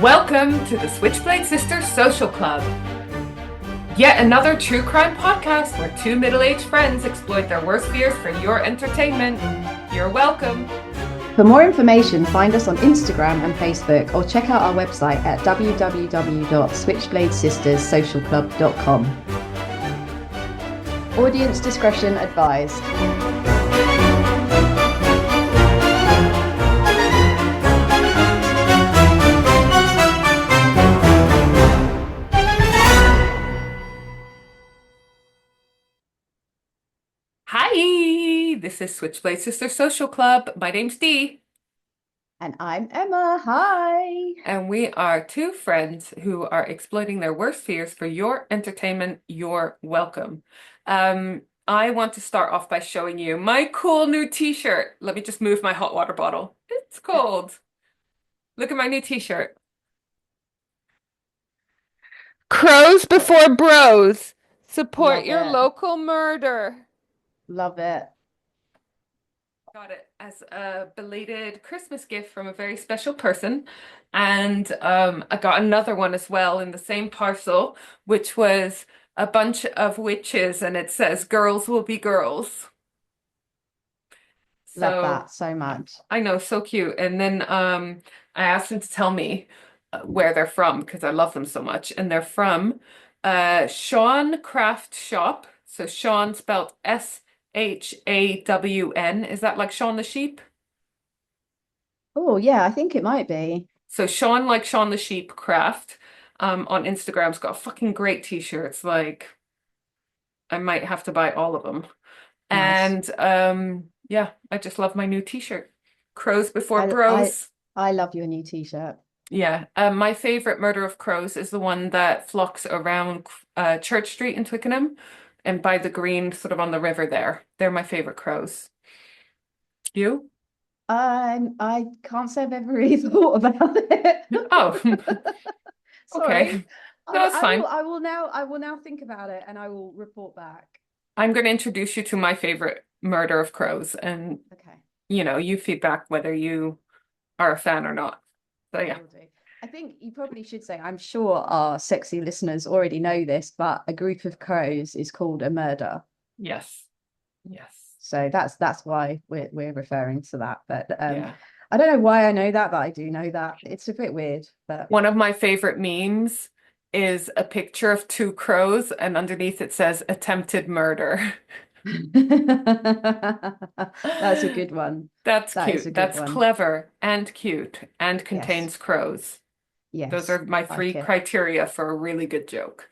Welcome to the Switchblade Sisters Social Club. Yet another true crime podcast where two middle-aged friends exploit their worst fears for your entertainment. You're welcome. For more information, find us on Instagram and Facebook or check out our website at www.switchbladesisterssocialclub.com. Audience discretion advised. Hi, this is Switchblade Sisters Social Club. My name's Dee. And I'm Emma. Hi. And we are two friends who are exploiting their worst fears for your entertainment. You're welcome. I want to start off by showing you my cool new t-shirt. Let me just move my hot water bottle. It's cold. Look at my new t-shirt. Crows before bros. Support Love your it. local murder. Love it. Got it as a belated Christmas gift from a very special person. And I got another one as well in the same parcel, which was a bunch of witches, and it says girls will be girls. Love that so much. I know, so cute. And then I asked them to tell me where they're from because I love them so much. And they're from Shawn Craft Shop. So Shawn spelled Shawn. Is that like Shaun the Sheep? Oh, yeah, I think it might be. So Shawn, like Shaun the Sheep Craft, on Instagram's got fucking great t-shirts. Like I might have to buy all of them. Nice. And yeah, I just love my new t-shirt. Crows before bros. I love your new t-shirt. Yeah. My favorite murder of crows is the one that flocks around Church Street in Twickenham and by the green sort of on the river there. They're my favorite crows. You? I can't say I've ever really thought about it. Oh, Sorry. okay. No, it's fine. I will now think about it and I will report back. I'm going to introduce you to my favorite murder of crows, and Okay. you feedback whether you are a fan or not. So yeah. Will do. I think you probably should say, I'm sure our sexy listeners already know this, but a group of crows is called a murder. Yes. Yes. So that's why we're referring to that. But Yeah. I don't know why I know that, but I do know that. It's a bit weird, but One of my favorite memes is a picture of two crows, and underneath it says attempted murder. that's a good one. That's That is cute. a good That's one. clever and cute and contains Yes. crows. Yes. Those are my three like it. criteria for a really good joke.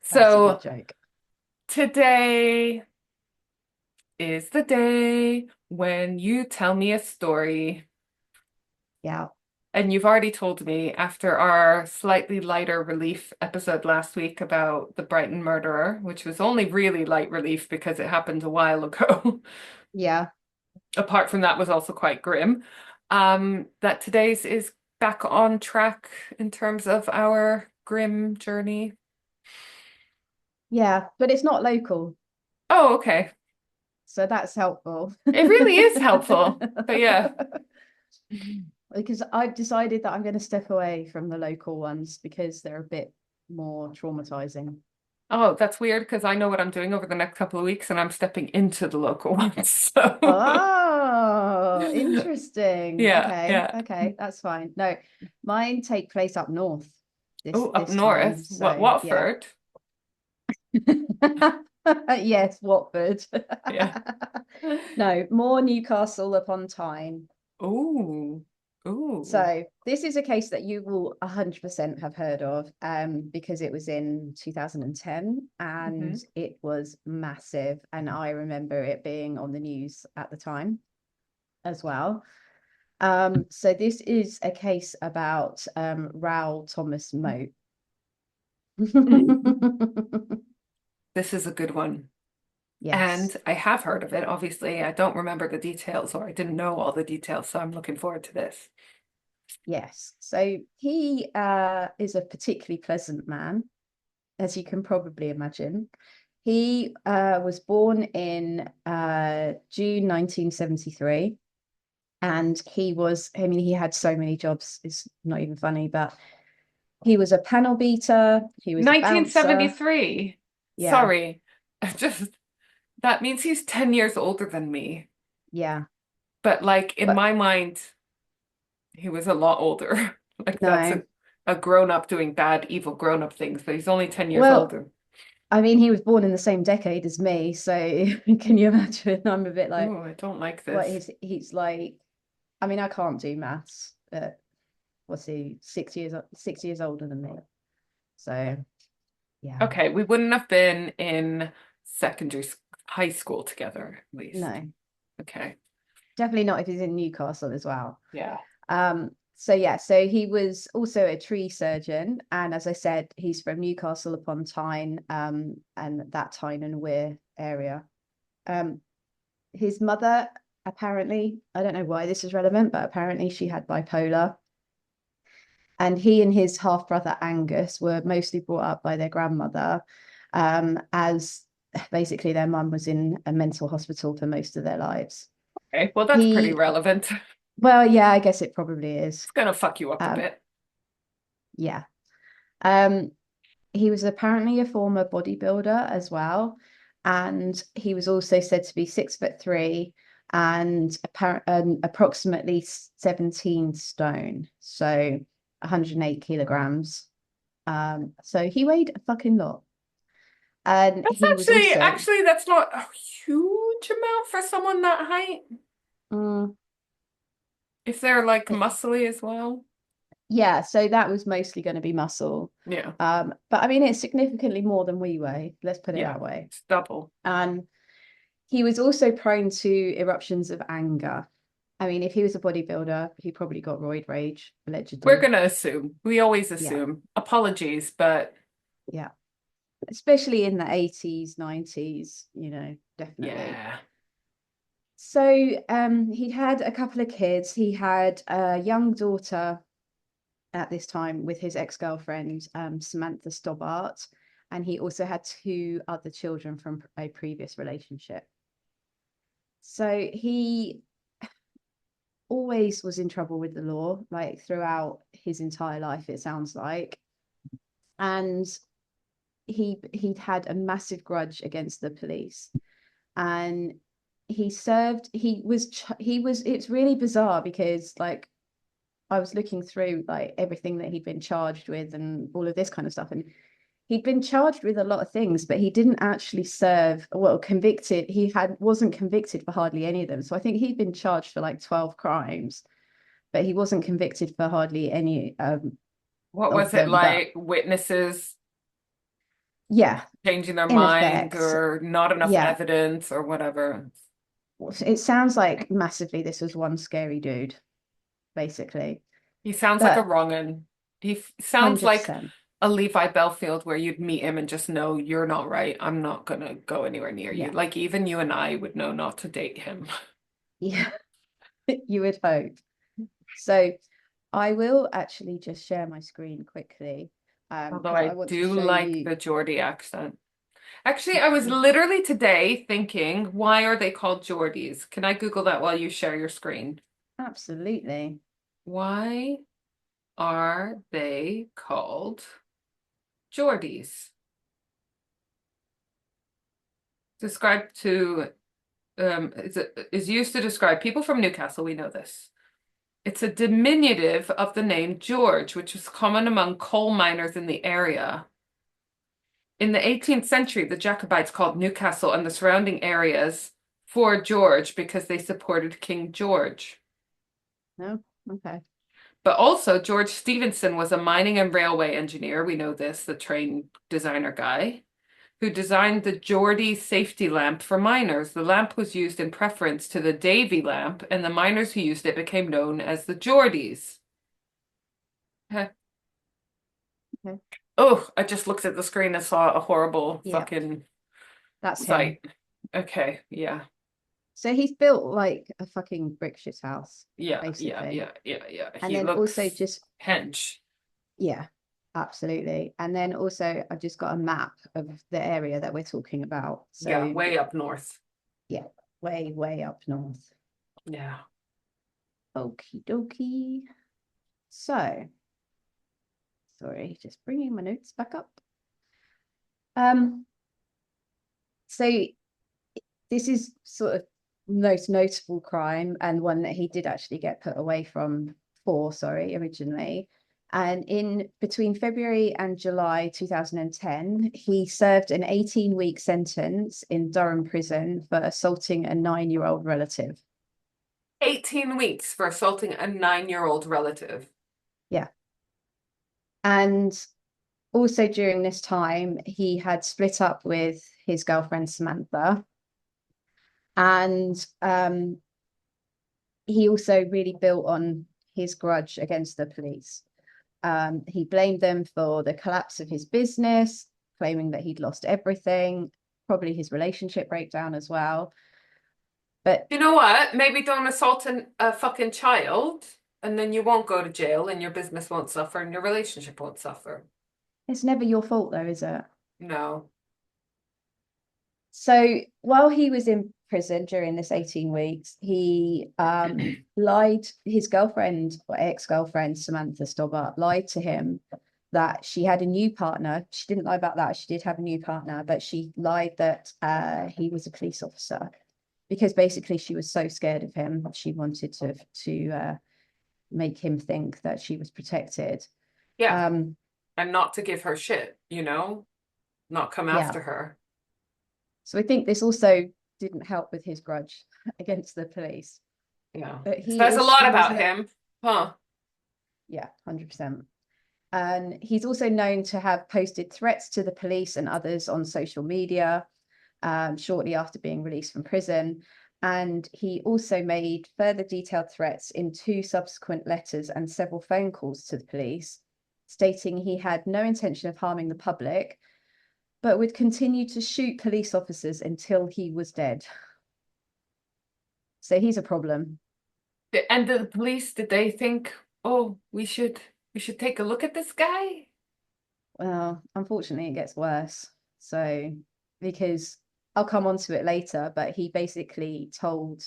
That's a So good joke. today is the day when you tell me a story. Yeah. And you've already told me after our slightly lighter relief episode last week about the Brighton murderer, which was only really light relief because it happened a while ago. Yeah. Apart from that was also quite grim. That today's is back on track in terms of our grim journey. Yeah, but it's not local. Oh, okay. So that's helpful. It really is helpful. But yeah. Because I've decided that I'm going to step away from the local ones because they're a bit more traumatizing. Oh, that's weird because I know what I'm doing over the next couple of weeks and I'm stepping into the local ones. So Oh, interesting. yeah. Okay, that's fine. No, mine take place up north Oh, up this north. time. So, Watford? Yeah. Yes, Watford. Yeah. No, more Newcastle upon Tyne. Ooh. Ooh. So this is a case that you will 100% have heard of because it was in 2010 and it was massive. And I remember it being on the news at the time as well. So this is a case about Raoul Thomas Moat. This is a good one. Yes. And I have heard of it, obviously. I don't remember the details or I didn't know all the details, so I'm looking forward to this. Yes. So he is a particularly pleasant man, as you can probably imagine. He was born in June 1973. And he had so many jobs, it's not even funny, but He was a panel beater. He was a bouncer. 1973. Yeah, Sorry. Just that means he's 10 years older than me. yeah. But like in But my mind, he was a lot older. Like that's no. a grown-up doing bad, evil grown-up things, but he's only 10 years Well, older. I mean, he was born in the same decade as me, so can you imagine? I'm a bit like, Oh, I don't like what this. he's like. I mean, I can't do maths, but what's he? 6 years older than me. So yeah, Okay, we wouldn't have been in high school together, at least. no, Okay. definitely not if he's in Newcastle as well. Yeah. So yeah, so he was also a tree surgeon, and as I said, he's from Newcastle upon Tyne, and that Tyne and Wear area. Um, his mother, apparently, I don't know why this is relevant, but apparently she had bipolar. And he and his half brother Angus were mostly brought up by their grandmother, as basically their mum was in a mental hospital for most of their lives. Okay. Well, that's pretty He, relevant. well, yeah, I guess it probably is. It's gonna fuck you up a Um, bit. yeah. Um, he was apparently a former bodybuilder as well, and he was also said to be 6'3" and approximately 17 stone, so 108 kilograms. So he weighed a fucking lot. And That's he was also, actually, that's not a huge amount for someone that height. mm, If they're like muscly as well. yeah, so that was mostly going to be muscle. Yeah. But I mean, it's significantly more than we weigh, let's put it Yeah. that way. It's double. And he was also prone to eruptions of anger. I mean, if he was a bodybuilder, he probably got roid rage, We're allegedly. gonna assume. We always Yeah, assume. Apologies, but yeah. Especially in the 80s, 90s, definitely. yeah. So he'd had a couple of kids. He had a young daughter at this time with his ex-girlfriend, Samantha Stobbart, and he also had two other children from a previous relationship. So he always was in trouble with the law, like throughout his entire life, it sounds like. And he'd had a massive grudge against the police. And it's really bizarre because like I was looking through like everything that he'd been charged with and all of this kind of stuff. And he'd been charged with a lot of things, but he didn't actually serve, well, convicted. Wasn't convicted for hardly any of them. So I think he'd been charged for like 12 crimes, but he wasn't convicted for hardly any What of was it them. But like? Witnesses yeah, changing their in mind effect, or not enough yeah, evidence or whatever. it sounds like massively this was one scary dude, basically. He sounds like a But wrong'un. Sounds like 100%. a Levi Belfield where you'd meet him and just know you're not right. I'm not gonna go anywhere near you. Yeah. Like even you and I would know not to date him. Yeah, you would hope. So I will actually just share my screen quickly Although because I I want to do show like you. the Geordie accent. Actually, I was literally today thinking, why are they called Geordies? Can I Google that while you share your screen? Absolutely. Why are they called Geordies? Described to is used to describe people from Newcastle. We know this. It's a diminutive of the name George, which was common among coal miners in the area. In the 18th century, the Jacobites called Newcastle and the surrounding areas Fort George because they supported King George. No? Okay. But also, George Stephenson was a mining and railway engineer. We know this, the train designer guy, who designed the Geordie safety lamp for miners. The lamp was used in preference to the Davy lamp, and the miners who used it became known as the Geordies. Okay. Okay. Oh, I just looked at the screen and saw a horrible Yeah, fucking that's him. sight. Okay, yeah. So he's built like a fucking brick shit house, Yeah, yeah, basically. yeah, yeah, yeah. And He then also looks just, hench. yeah, absolutely. And then also I've just got a map of the area that we're talking about. Yeah, So way up north. yeah, way, way up north. Yeah. Okie dokie. So Sorry, just bringing my notes back up. So this is sort of most notable crime, and one that he did actually get put away from for, sorry, originally. And in between February and July 2010, he served an 18-week sentence in Durham prison for assaulting a 9-year-old relative. 18 weeks for assaulting a 9-year-old relative. Yeah. And also during this time, he had split up with his girlfriend, Samantha. And he also really built on his grudge against the police. He blamed them for the collapse of his business, claiming that he'd lost everything, probably his relationship breakdown as well. But You know what? Maybe don't assault a fucking child, and then you won't go to jail, and your business won't suffer, and your relationship won't suffer. it's never your fault, though, is it? No. So while he was in prison during this 18 weeks, he lied, his girlfriend or ex-girlfriend, Samantha Stobart, lied to him that she had a new partner. She didn't lie about that. She did have a new partner, but she lied that he was a police officer because basically she was so scared of him. She wanted to make him think that she was protected. Yeah. Um, And not to give her shit, not come yeah. after her. So I think this also didn't help with his grudge against the police. Yeah. But It says a lot he was about no, him. Huh. yeah, 100%. And he's also known to have posted threats to the police and others on social media shortly after being released from prison. And he also made further detailed threats in 2 subsequent letters and several phone calls to the police, stating he had no intention of harming the public, but would continue to shoot police officers until he was dead. So he's a problem. And the police, did they think, oh, we should take a look at this guy? Well, unfortunately, it gets worse. So, because I'll come on to it later, but he basically told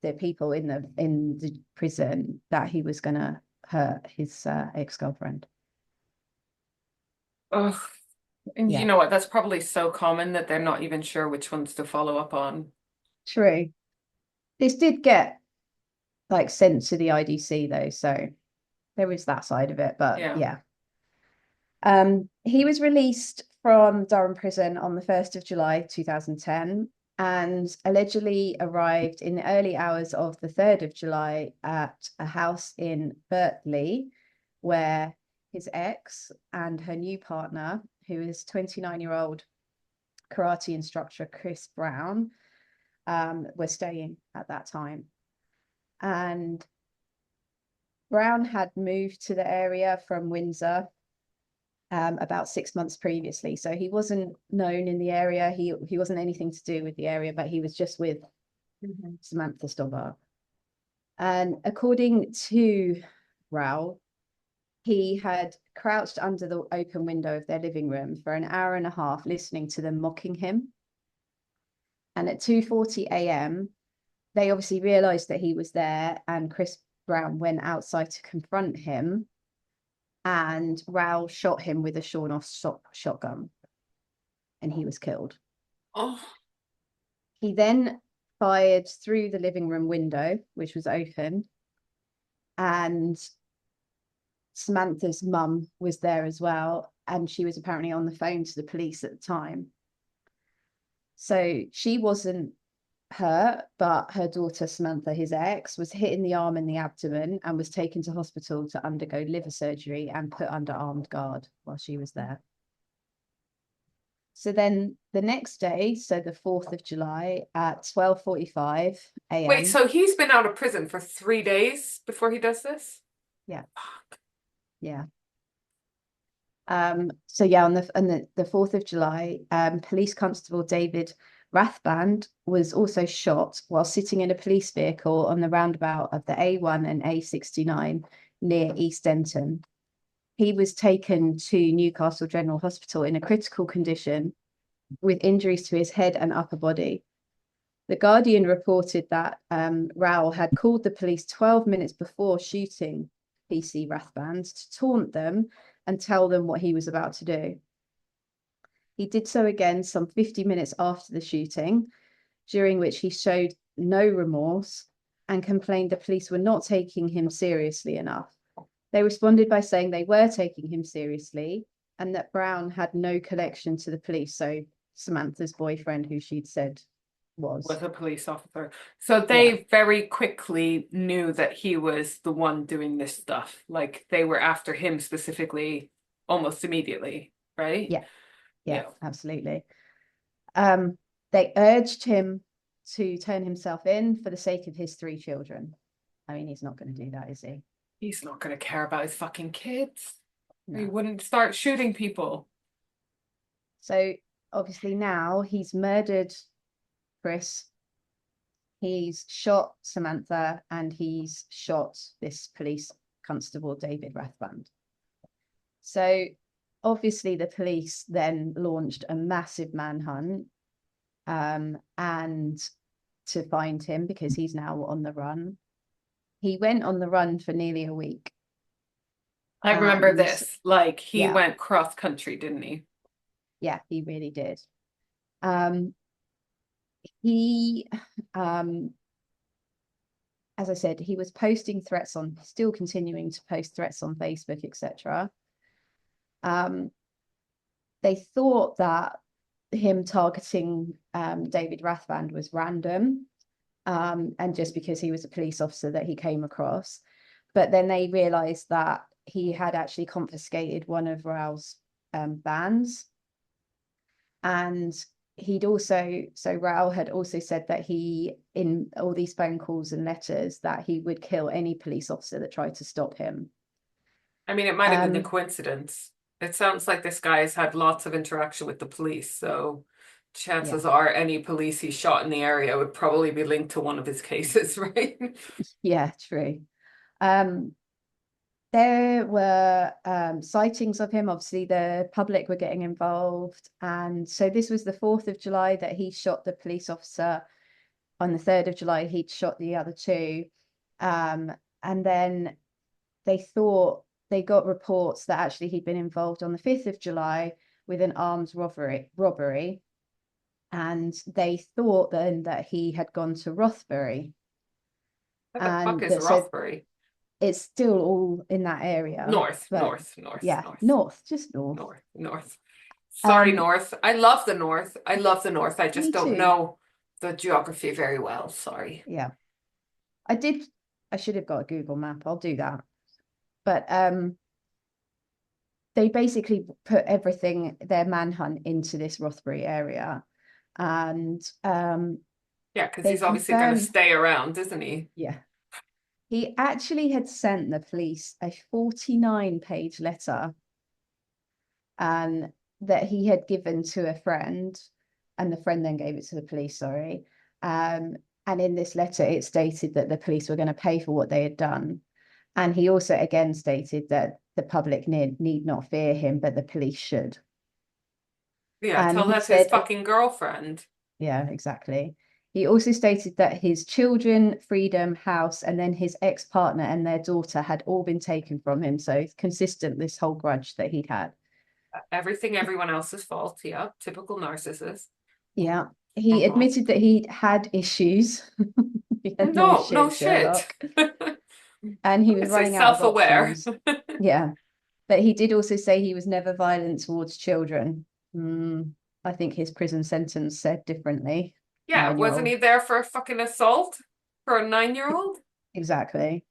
the people in the prison that he was going to hurt his ex-girlfriend. Ugh. And you Yeah, know what? That's probably so common that they're not even sure which ones to follow up on. true. This did get like sent to the IDC though, so there is that side of it. But Yeah. yeah, he was released from Durham prison on the 1st of July 2010 and allegedly arrived in the early hours of the 3rd of July at a house in Berkeley where his ex and her new partner, who is 29-year-old karate instructor Chris Brown, were staying at that time. And Brown had moved to the area from Windsor about 6 months previously. So he wasn't known in the area. He wasn't anything to do with the area, but he was just with Samantha Stobart. And according to Raoul, he had crouched under the open window of their living room for an hour and a half, listening to them mocking him. And at 2:40 a.m., they obviously realized that he was there, and Chris Brown went outside to confront him. And Raoul shot him with a sawn-off shotgun, and he was killed. Oh, He then fired through the living room window, which was open, and Samantha's mum was there as well, and she was apparently on the phone to the police at the time. So she wasn't hurt, but her daughter Samantha, his ex, was hit in the arm and the abdomen and was taken to hospital to undergo liver surgery and put under armed guard while she was there. So then the next day, so the 4th of July at 12:45 wait, a.m. so he's been out of prison for 3 days before he does this? Yeah, Fuck. yeah. So yeah, on the 4th of July, police constable David Rathband was also shot while sitting in a police vehicle on the roundabout of the A1 and A69 near East Denton. He was taken to Newcastle General Hospital in a critical condition with injuries to his head and upper body. The Guardian reported that Raoul had called the police 12 minutes before shooting PC Rathband to taunt them and tell them what he was about to do. He did so again some 50 minutes after the shooting, during which he showed no remorse and complained the police were not taking him seriously enough. They responded by saying they were taking him seriously and that Brown had no connection to the police. So Samantha's boyfriend, who she'd said was. Was a police officer. So Yeah, they very quickly knew that he was the one doing this stuff. Like they were after him specifically almost immediately, right? yeah, yeah, Yeah. absolutely. Um, they urged him to turn himself in for the sake of his 3 children. I mean, he's not going to do that, is he? He's not going to care about his fucking kids. He No. wouldn't start shooting people. So obviously now he's murdered Chris, he's shot Samantha, and he's shot this police constable, David Rathband. So obviously the police then launched a massive manhunt and to find him because he's now on the run. He went on the run for nearly a week. I remember And this. Like he yeah, went cross country, didn't he? yeah, he really did. Um, he, as I said, he was posting threats on, still continuing to post threats on Facebook, etc. They thought that him targeting David Rathband was random, and just because he was a police officer that he came across. But then they realized that he had actually confiscated one of Raoul's bands. And so Raoul had also said that he, in all these phone calls and letters, that he would kill any police officer that tried to stop him. I mean, it might have been a Um, coincidence. It sounds like this guy has had lots of interaction with the police, so yeah, chances are any police he shot in the area would probably be linked to one of his cases, right? yeah, true. Um, there were sightings of him. Obviously, the public were getting involved. And so this was the 4th of July that he shot the police officer. On the 3rd of July, he'd shot the other 2. And then they got reports that actually he'd been involved on the 5th of July with an arms robbery. And they thought then that he had gone to Rothbury. What the fuck And is that so Rothbury? it's still all in that area, North, but north, north, yeah, north, north, just north. north, north. Sorry, Um, North. I love the North. I love the North. I just Me don't too. know the geography very well. Sorry. Yeah, I did. I should have got a Google map. I'll do that. But they basically put everything, their manhunt, into this Rothbury area, and Yeah, because they he's obviously going to confirmed. stay around, isn't he? Yeah, he actually had sent the police a 49-page letter, and that he had given to a friend, and the friend then gave it to the police. Sorry. Um, and in this letter, it stated that the police were going to pay for what they had done. And he also again stated that the public need not fear him, but the police should. Yeah, And tell he that to his said, fucking girlfriend. yeah, exactly. He also stated that his children, freedom, house, and then his ex-partner and their daughter had all been taken from him. So it's consistent, this whole grudge that he'd had. Everything everyone else's fault. Yeah, typical narcissist. Yeah. He Uh-huh. admitted that he'd had issues. He had no No, no shit, shit. Sherlock. And he was It's so running out of self-aware. options. Yeah. But he did also say he was never violent towards children. I think his prison sentence said differently. Yeah, wasn't 9-year-old. he there for a fucking assault for a 9-year-old? Exactly.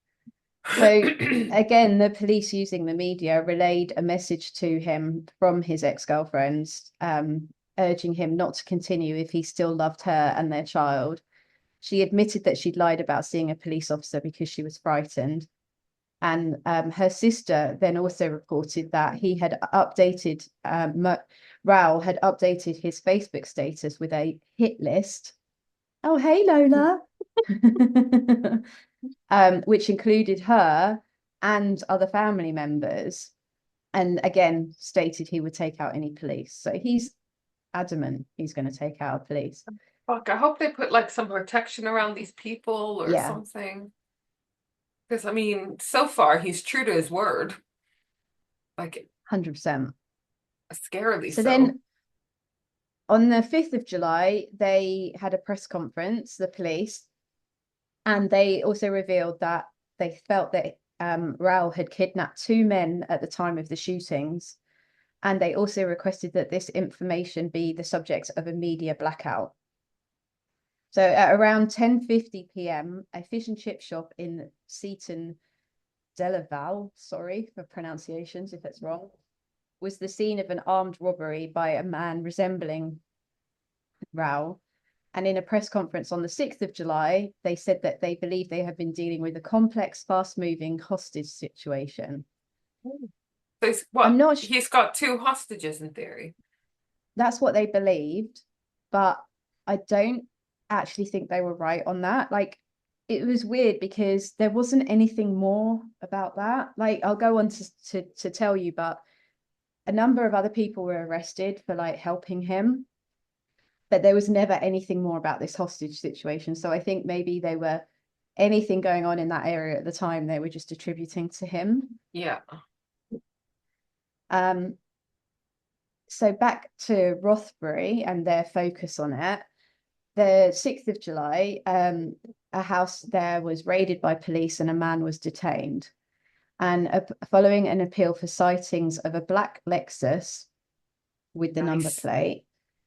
So again, the police using the media relayed a message to him from his ex-girlfriend, urging him not to continue if he still loved her and their child. She admitted that she'd lied about seeing a police officer because she was frightened. And her sister then also reported that he had updated, Raoul had updated his Facebook status with a hit list. Oh, hey, Lola. Which included her and other family members. And again, stated he would take out any police. So he's adamant he's going to take out police. Fuck, I hope they put like some protection around these people or Yeah, something. Because I mean, so far he's true to his word. Like 100%. Scarily So so. then on the 5th of July, they had a press conference, the police, and they also revealed that they felt that Raoul had kidnapped two men at the time of the shootings. And they also requested that this information be the subject of a media blackout. So at around 10:50 p.m., a fish and chip shop in Seaton, Delaval, sorry for pronunciations if it's wrong, was the scene of an armed robbery by a man resembling Raoul. And in a press conference on the 6th of July, they said that they believe they have been dealing with a complex, fast-moving hostage situation. So I'm what? not He's got two hostages in theory. That's what they believed, but I don't actually think they were right on that. Like, it was weird because there wasn't anything more about that. Like, I'll go on to tell you, but a number of other people were arrested for like helping him, but there was never anything more about this hostage situation. So I think maybe they were anything going on in that area at the time, they were just attributing to him. Yeah. Um, so back to Rothbury and their focus on it. The 6th of July, a house there was raided by police and a man was detained. And following an appeal for sightings of a black Lexus with the number Nice. plate,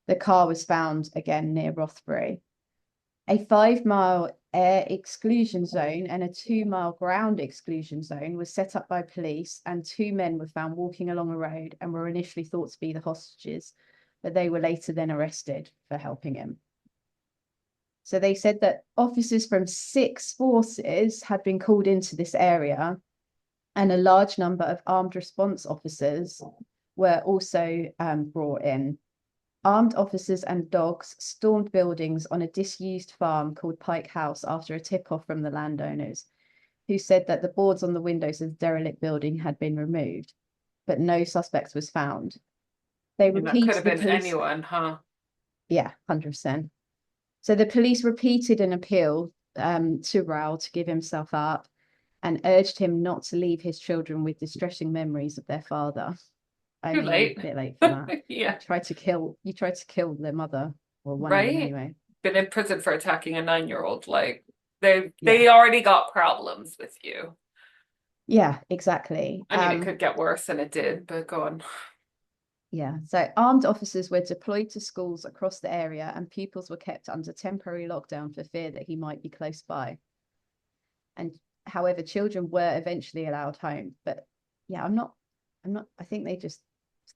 the car was found again near Rothbury. A 5-mile air exclusion zone and a 2-mile ground exclusion zone was set up by police, and two men were found walking along a road and were initially thought to be the hostages, but they were later then arrested for helping him. So they said that officers from 6 forces had been called into this area, and a large number of armed response officers were also brought in. Armed officers and dogs stormed buildings on a disused farm called Pike House after a tip-off from the landowners, who said that the boards on the windows of the derelict building had been removed, but no suspect was found. They And that could repeated have the been police, anyone, huh? yeah, 100%. So the police repeated an appeal to Raoul to give himself up and urged him not to leave his children with distressing memories of their father. I Too mean, late. a bit late for that. Yeah. You tried to kill their mother, or one of them Right? anyway. Been in prison for attacking a 9-year-old. Like they Yeah. they already got problems with you. Yeah, exactly. I mean, it could get worse than it did, but go on. Yeah. So armed officers were deployed to schools across the area and pupils were kept under temporary lockdown for fear that he might be close by. And however, children were eventually allowed home. But yeah, I think they just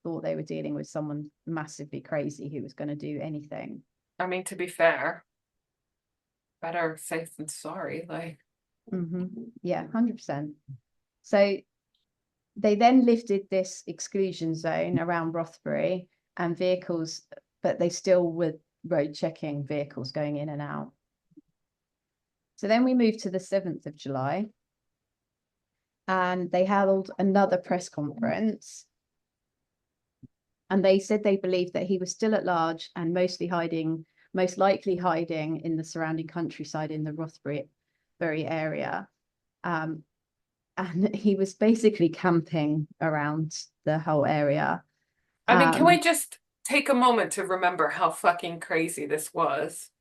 thought they were dealing with someone massively crazy who was going to do anything. I mean, to be fair, better safe than sorry. Like, Yeah, 100%. So they then lifted this exclusion zone around Rothbury and vehicles, but they still were road checking vehicles going in and out. So then we moved to the 7th of July and they held another press conference. And they said they believed that he was still at large and most likely hiding in the surrounding countryside in the Rothbury area. And he was basically camping around the whole area. I mean, can we Um, just take a moment to remember how fucking crazy this was?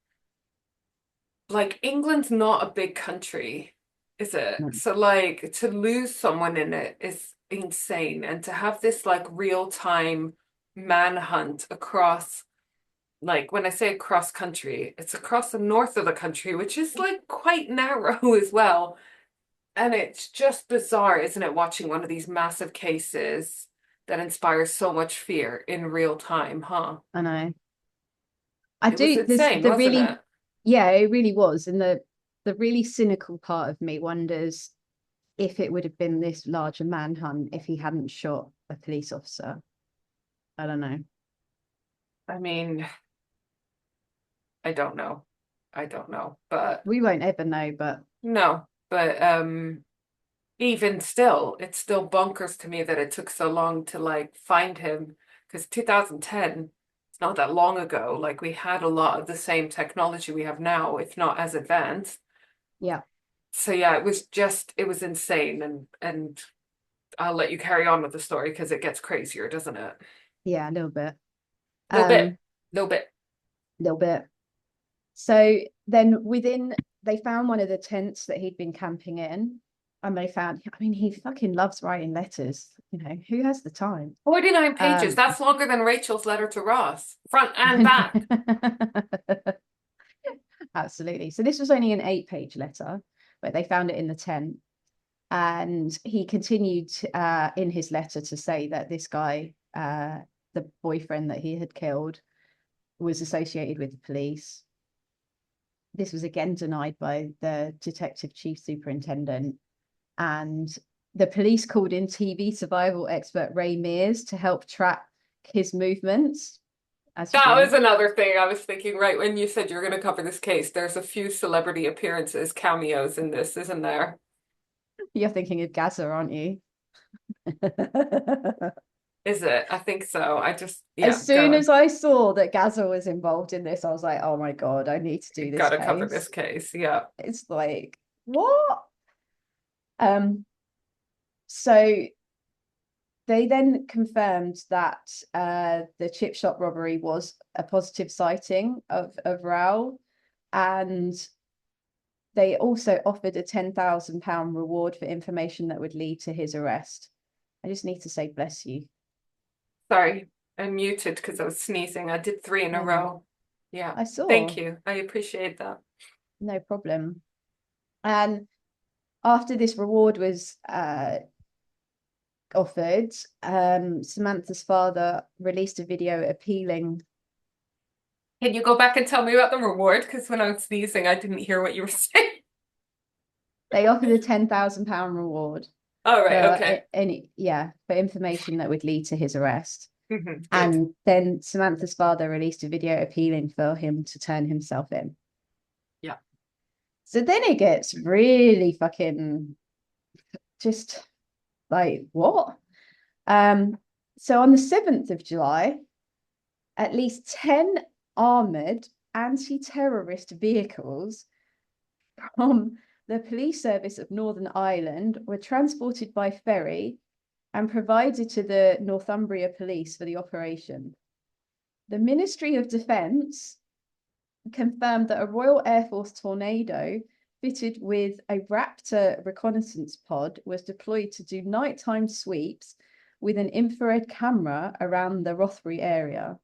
Like, England's not a big country, is it? So, like, to lose someone in it is insane. And to have this, like, real-time manhunt across, like, when I say across country, it's across the north of the country, which is, like, quite narrow as well. And it's just bizarre, isn't it, watching one of these massive cases that inspires so much fear in real time, huh? I know. I It was do. There's insane, the wasn't really, it? yeah, it really was. And the really cynical part of me wonders if it would have been this large a manhunt if he hadn't shot a police officer. I don't know. I mean, I don't know. I don't know. But We won't ever know, but no, but even still, it's still bonkers to me that it took so long to like find him because 2010, it's not that long ago. Like we had a lot of the same technology we have now, if not as advanced. yeah, So yeah, it was insane and I'll let you carry on with the story because it gets crazier, doesn't it? Yeah, a little bit. Little bit, Um, little bit. little bit. So then they found one of the tents that he'd been camping in, and they found, I mean, he fucking loves writing letters. You know, who has the time? 49 pages. Um, That's longer than Rachel's letter to Ross, front and back. absolutely. So this was only an 8-page letter, but they found it in the tent. And he continued in his letter to say that this guy, the boyfriend that he had killed, was associated with the police. This was again denied by the detective chief superintendent. And the police called in TV survival expert Ray Mears to help track his movements, as you That was do. another thing I was thinking right when you said you were going to cover this case. There's a few celebrity appearances, cameos in this, isn't there? You're thinking of Gazza, aren't you? Is it? I think so. Yeah, As go soon on. as I saw that Gazza was involved in this, I was like, oh my God, I need to do this Gotta cover this case. case. Yeah. It's like, what? Um, so they then confirmed that the chip shop robbery was a positive sighting of Raoul, and they also offered a £10,000 reward for information that would lead to his arrest. I just need to say, bless you. Sorry, I'm muted because I was sneezing. I did three in a I know. row. Yeah. I Thank saw, you. I appreciate that. no problem. And after this reward was offered, Samantha's father released a video appealing. Can you go back and tell me about the reward? Because when I was sneezing, I didn't hear what you were saying. They offered a £10,000 reward All right. for Okay. any, yeah, for information that would lead to his arrest. Good. And then Samantha's father released a video appealing for him to turn himself in. Yeah. So then it gets really fucking just like, what? Um, so on the 7th of July, at least 10 armored anti-terrorist vehicles from the police service of Northern Ireland were transported by ferry and provided to the Northumbria police for the operation. The Ministry of Defence confirmed that a Royal Air Force Tornado fitted with a Raptor reconnaissance pod was deployed to do nighttime sweeps with an infrared camera around the Rothbury area.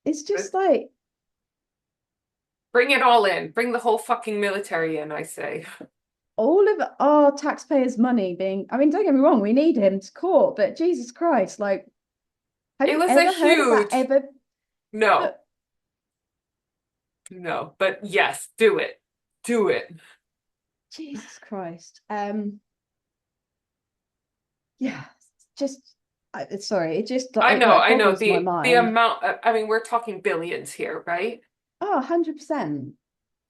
It's Good. just like Bring it all in. Bring the whole fucking military in, I say. all of our taxpayers' money being, I mean, don't get me wrong, we need him to court, but Jesus Christ, like, have It you was a ever heard of that huge ever? no, no, but yes, do it. Do it. Jesus Christ. Yeah, just sorry, it just like I know. boggles my The mind. amount, I mean, we're talking billions here, right? Oh, 100%.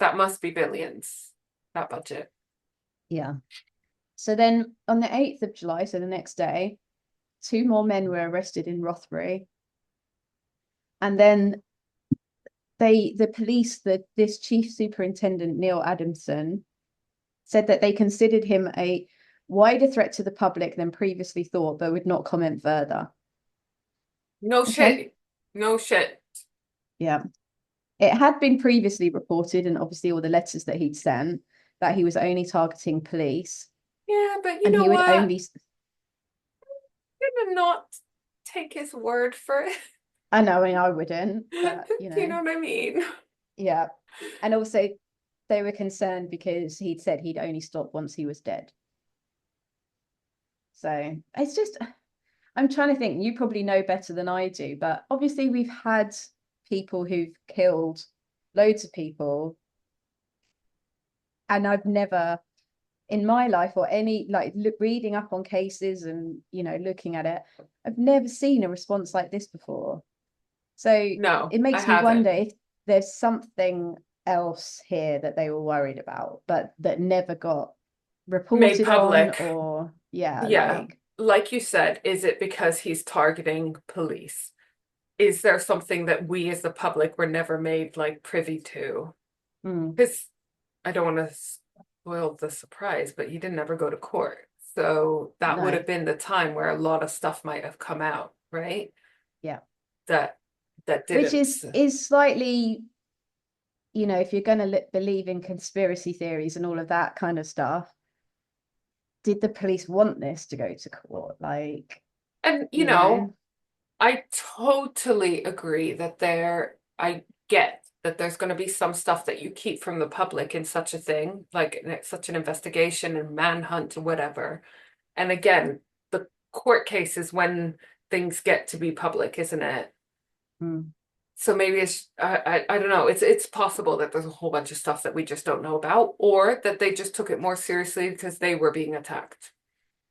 That must be billions, that budget. Yeah. So then on the 8th of July, so the next day, 2 more men were arrested in Rothbury. And then the police, this chief superintendent, Neil Adamson, said that they considered him a wider threat to the public than previously thought, but would not comment further. No Okay. shit. No shit. Yeah. It had been previously reported, and obviously all the letters that he'd sent, that he was only targeting police, Yeah, but you and know he would what? only. I'm gonna not take his word for it. I know, I mean, I wouldn't, but Do you know what I mean? yeah. And also, they were concerned because he'd said he'd only stop once he was dead. So it's just, I'm trying to think. You probably know better than I do, but obviously we've had people who've killed loads of people, and I've never in my life or any like reading up on cases and looking at it, I've never seen a response like this before. So No, it I makes me haven't. wonder if there's something else here that they were worried about, but that never got Made reported on, public. or yeah, Yeah. like Like you said, is it because he's targeting police? Is there something that we as the public were never made like privy to? mm, Because I don't want to spoil the surprise, but he didn't ever go to court. So that would No. have been the time where a lot of stuff might have come out, right? Yeah. That that Which didn't. is slightly, if you're going to believe in conspiracy theories and all of that kind of stuff, did the police want this to go to court? Like, And you know, I totally agree that I get that there's going to be some stuff that you keep from the public in such a thing, like such an investigation and manhunt or whatever. And again, the court case is when things get to be public, isn't it? mm, So maybe I don't know. It's possible that there's a whole bunch of stuff that we just don't know about, or that they just took it more seriously because they were being attacked.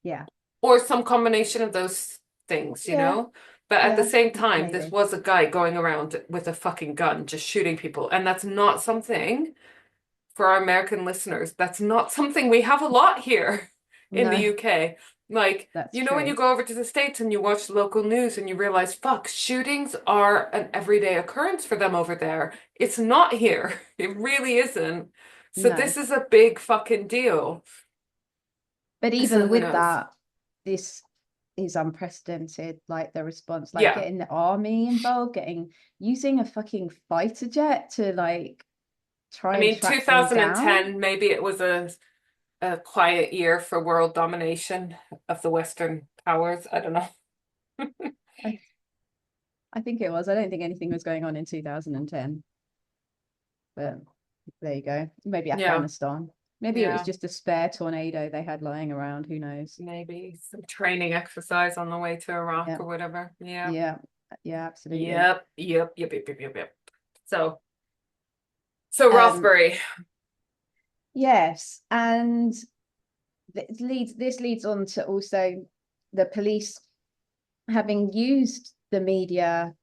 yeah, Or some combination of those things, you yeah, know? But at the yeah, same time, this maybe. was a guy going around with a fucking gun, just shooting people. And that's not something, for our American listeners, that's not something we have a lot here in the No, UK. Like, that's when you true. go over to the States and you watch the local news and you realize, fuck, shootings are an everyday occurrence for them over there. It's not here. It really isn't. So No. this is a big fucking deal. But So even who with knows? that, this is unprecedented, like the response, like Yeah. getting the army involved, using a fucking fighter jet to like try I and mean, track them down. 2010, maybe it was a quiet year for world domination of the Western powers. I don't know. I, I think it was. I don't think anything was going on in 2010, but there you go. Maybe Yeah, Afghanistan. Maybe it was yeah, just a spare tornado they had lying around. Who knows? maybe some training exercise on the way to Iraq Yeah, or whatever. Yeah. yeah, yeah, absolutely. Yep. So, so Um, Rothbury. yes, and this leads on to also the police having used the media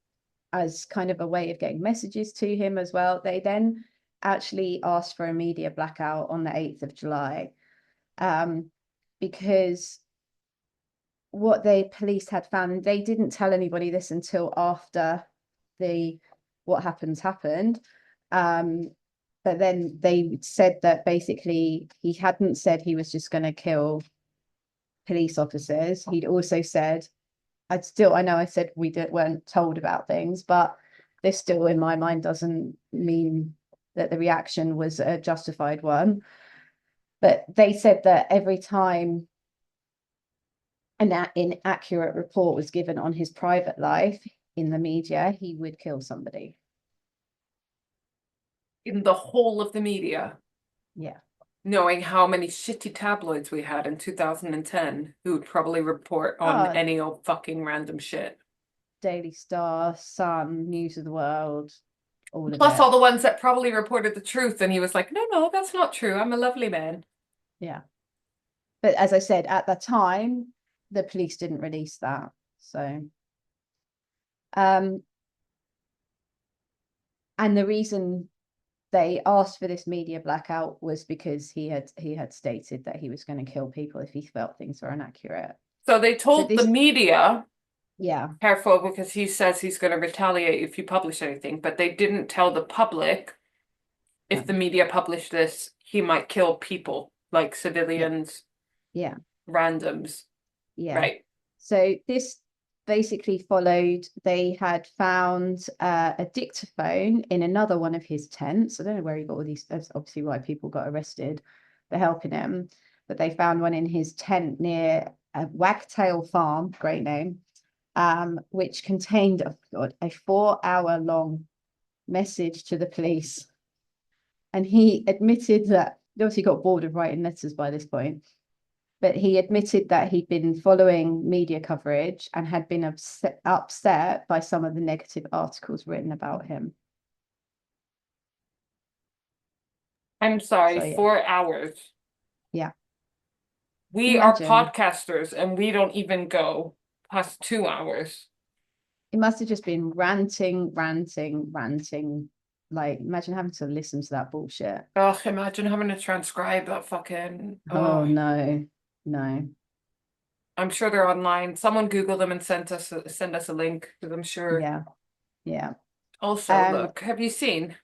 as kind of a way of getting messages to him as well. They then actually asked for a media blackout on the 8th of July, um, because what the police had found, and they didn't tell anybody this until after the what happened. Um, but then they said that basically he hadn't said he was just going to kill police officers. He'd also said, I know I said weren't told about things, but this still in my mind doesn't mean that the reaction was a justified one. But they said that every time an inaccurate report was given on his private life in the media, he would kill somebody. In the whole of the media, Yeah. knowing how many shitty tabloids we had in 2010 who would probably report on Oh, any old fucking random shit. Daily Star, Sun, News of the World, all of Plus it. all the ones that probably reported the truth, and he was like, no, that's not true. I'm a lovely man. Yeah. But as I said, at the time, the police didn't release that. So, um, and the reason they asked for this media blackout was because he had stated that he was going to kill people if he felt things were inaccurate. So they So told the this, media, yeah, careful because he says he's going to retaliate if you publish anything, but they didn't tell the public if no, the media published this, he might kill people, like yeah, civilians, yeah, randoms. yeah. Right. So this basically followed. They had found a dictaphone in another one of his tents. I don't know where he got all these. That's obviously why people got arrested for helping him. But they found one in his tent near a Wagtail Farm, great name, which contained, oh God, a 4 hour long message to the police. And he admitted that he obviously got bored of writing letters by this point, but he admitted that he'd been following media coverage and had been upset by some of the negative articles written about him. I'm sorry, So yeah, 4 hours. yeah. We are Imagine podcasters and we don't even go past 2 hours. it must have just been ranting, ranting, ranting. Like imagine having to listen to that bullshit. Ugh, imagine having to transcribe that fucking. Oh Oh, no, no. I'm sure they're online. Someone Google them and send us a link because I'm sure. Yeah, yeah. Also, Um, look, have you seen?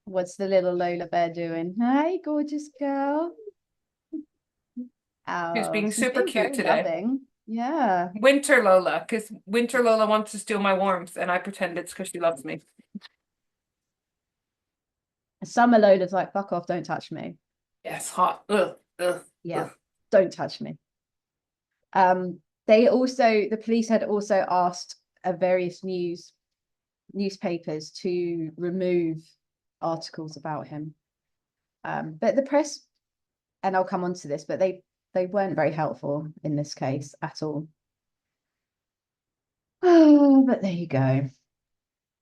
what's the little Lola bear doing? Hey, gorgeous girl. Who's Oh, being she's super being cute very today. loving. Yeah. Winter Lola, because Winter Lola wants to steal my warmth, and I pretend it's because she loves me. Summer Lola's like, fuck off, don't touch me. Yes, hot. Ugh, ugh, Yeah, ugh. don't touch me. The police had also asked various newspapers to remove articles about him. But the press, and I'll come on to this, but they weren't very helpful in this case at all. Oh, but there you go.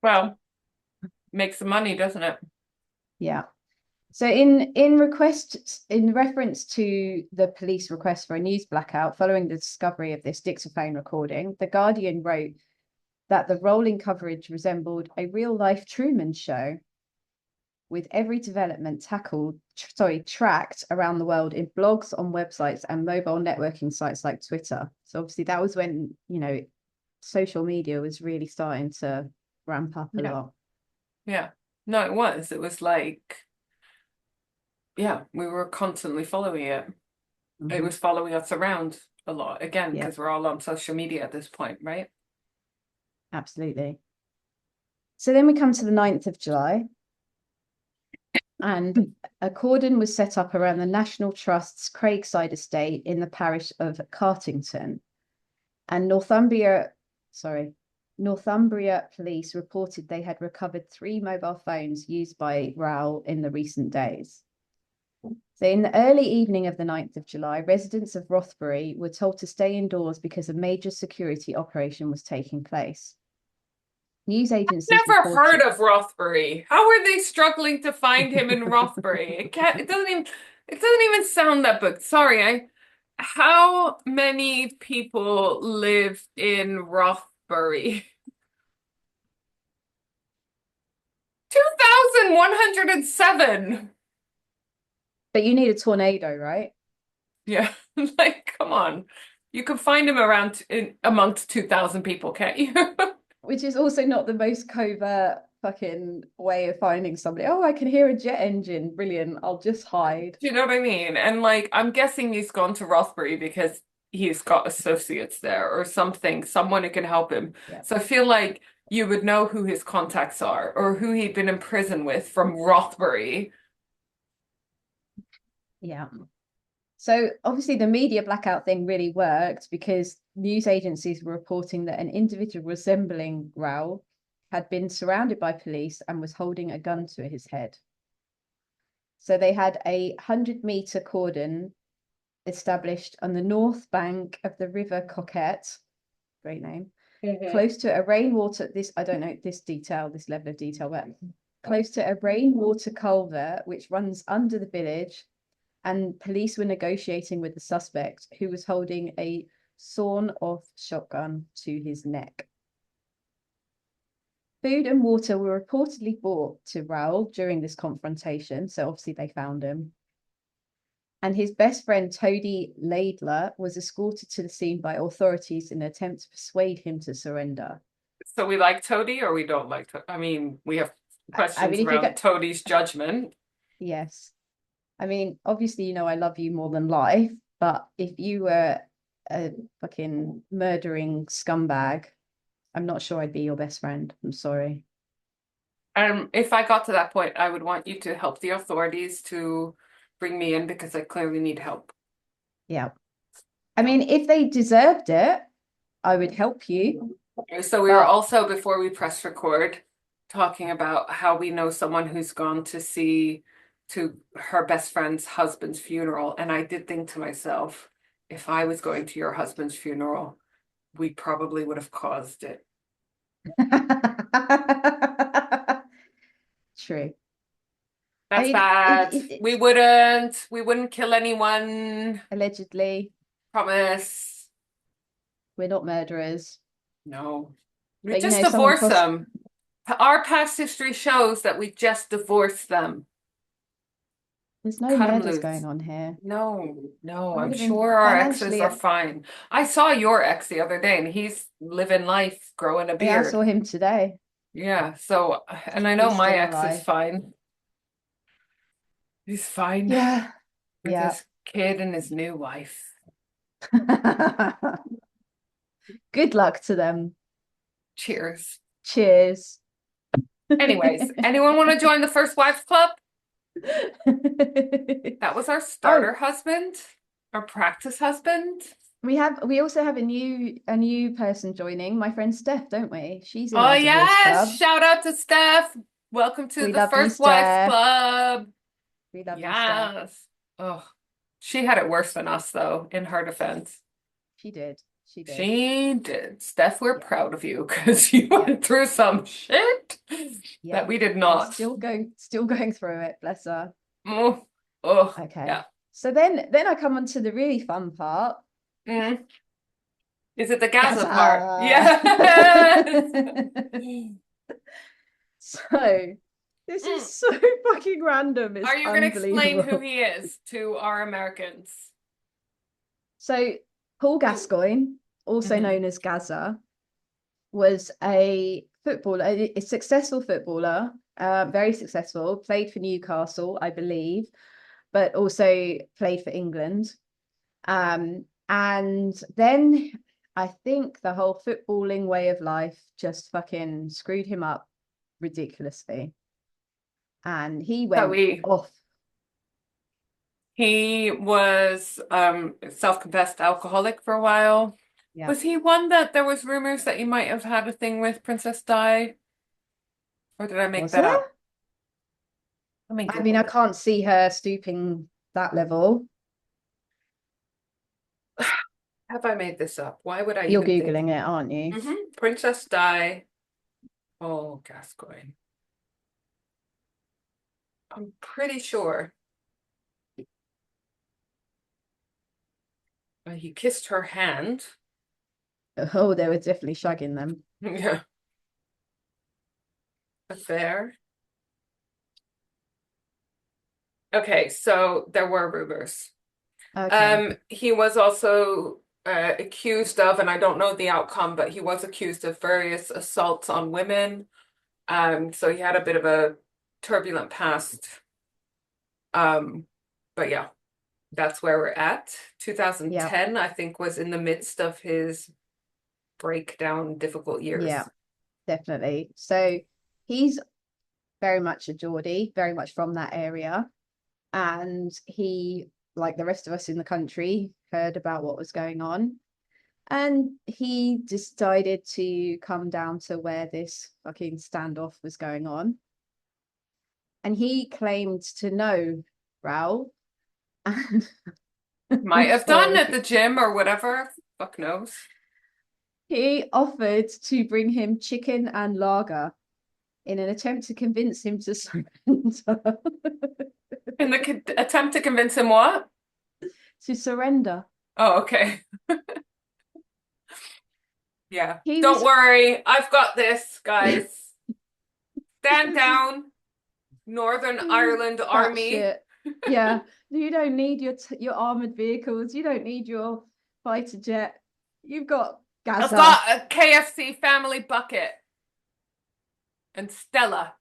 Well, makes some money, doesn't it? Yeah. So in reference to the police request for a news blackout following the discovery of this dictaphone recording, The Guardian wrote that the rolling coverage resembled a real-life Truman Show, with every development tracked around the world in blogs, on websites, and mobile networking sites like Twitter. So obviously that was when, social media was really starting to ramp up a Yeah. lot. Yeah. No, it was. It was like, yeah, we were constantly following it. It Mhm. was following us around a lot, again, Yeah, because we're all on social media at this point, right? absolutely. So then we come to the 9th of July, and a cordon was set up around the National Trust's Craigside estate in the parish of Cartington. And Northumbria police reported they had recovered 3 mobile phones used by Raoul in the recent days. So in the early evening of the 9th of July, residents of Rothbury were told to stay indoors because a major security operation was taking place. News agencies Never heard reported. of Rothbury. How are they struggling to find him in Rothbury? It doesn't even sound that book. Sorry, how many people live in Rothbury? 2,107. But you need a tornado, right? Yeah, like come on. You can find him around in amongst 2,000 people, can't you? Which is also not the most covert fucking way of finding somebody. Oh, I can hear a jet engine. Brilliant. I'll just hide. Do you know what I mean? And like, I'm guessing he's gone to Rothbury because he's got associates there or something, someone who can help him. Yeah. So I feel like you would know who his contacts are or who he'd been in prison with from Rothbury. Yeah. So obviously the media blackout thing really worked because news agencies were reporting that an individual resembling Raoul had been surrounded by police and was holding a gun to his head. So they had a 100-meter cordon established on the north bank of the River Coquette, great name, Mhm. close to a rainwater, I don't know this level of detail, but close to a rainwater culvert which runs under the village, and police were negotiating with the suspect, who was holding a sawn-off shotgun to his neck. Food and water were reportedly brought to Raoul during this confrontation, so obviously they found him. And his best friend, Toady Laidler, was escorted to the scene by authorities in an attempt to persuade him to surrender. So we like Toady or we don't like Toady? I mean, we have I mean, questions if you around get, Toady's judgment. yes. I mean, obviously, I love you more than life, but if you were a fucking murdering scumbag, I'm not sure I'd be your best friend. I'm sorry. If I got to that point, I would want you to help the authorities to bring me in because I clearly need help. Yeah. I Yeah. mean, if they deserved it, I would help you. So we were But also, before we press record, talking about how we know someone who's gone to her best friend's husband's funeral. And I did think to myself, if I was going to your husband's funeral, we probably would have caused it. true. I That's mean, bad. We wouldn't kill anyone. allegedly, Promise. we're not murderers. No. We But just someone divorce crossed. them. Our past history shows that we just divorce them. There's no Cut them murders loose. going on here. No, no, I would I'm have been sure our exes financially. are fine. I saw your ex the other day and he's living life, growing a Yeah, I saw beard. him today. Yeah, so, and I know He's my still ex is alive. fine. He's fine Yeah, with yeah. his kid and his new wife. Good luck to them. Cheers. Cheers. Anyways, anyone want to join the First Wives Club? That was our Oh, starter husband, our practice husband. we also have a new person joining, my friend Steph, don't we? She's in Oh our divorce yes, club. shout out to Steph. Welcome to We the love you, First Wives Steph. Club. We love you, Steph. Yes. Oh, she had it worse than us though, in her defense. She did. She did. She did. Steph, we're Yeah. proud of you because you Yeah. went through some shit that Yeah. we did We're not. still going through it, bless her. Oh, oh, Okay. yeah. So then I come on to the really fun part. Mm. Is it the Gazza part? Gazza. Yes. So this Mm. is so fucking random. It's Are you going to explain who unbelievable. he is to our Americans? So Paul Who? Gascoigne, also Mhm. known as Gazza, was a footballer, a successful footballer, very successful, played for Newcastle, I believe, but also played for England. And then I think the whole footballing way of life just fucking screwed him up ridiculously. And he So went off. he was self-confessed alcoholic for a while. Yeah. Was he one that there was rumors that he might have had a thing with Princess Di? Or did I make Was that there? up? Let me I mean, I Google can't see her stooping that level. it. Have I made this up? Why would I You're even think? Googling it, aren't you? Princess Di. Oh, Gascoigne. I'm pretty sure he kissed her hand. Oh, they were definitely shagging them. Yeah, affair. Okay, so there were rumors. Okay. He was also accused of, and I don't know the outcome, but he was accused of various assaults on women. So he had a bit of a turbulent past. Um, but yeah, that's where we're at. Yeah. 2010, I think, was in the midst of his breakdown, difficult Yeah, years. definitely. So he's very much a Geordie, very much from that area. And he, like the rest of us in the country, heard about what was going on. And he decided to come down to where this fucking standoff was going on. And he claimed to know Raoul. Might have So done at the gym or whatever. Fuck knows. he offered to bring him chicken and lager in an attempt to convince him to surrender. In the attempt to convince him what? To surrender. Oh, okay. Yeah. He Don't was worry. I've got this, guys. Stand down, Northern Ireland fat Army. shit. Yeah, you don't need your armored vehicles. You don't need your fighter jet. You've got I've Gaza. got a KFC family bucket and Stella.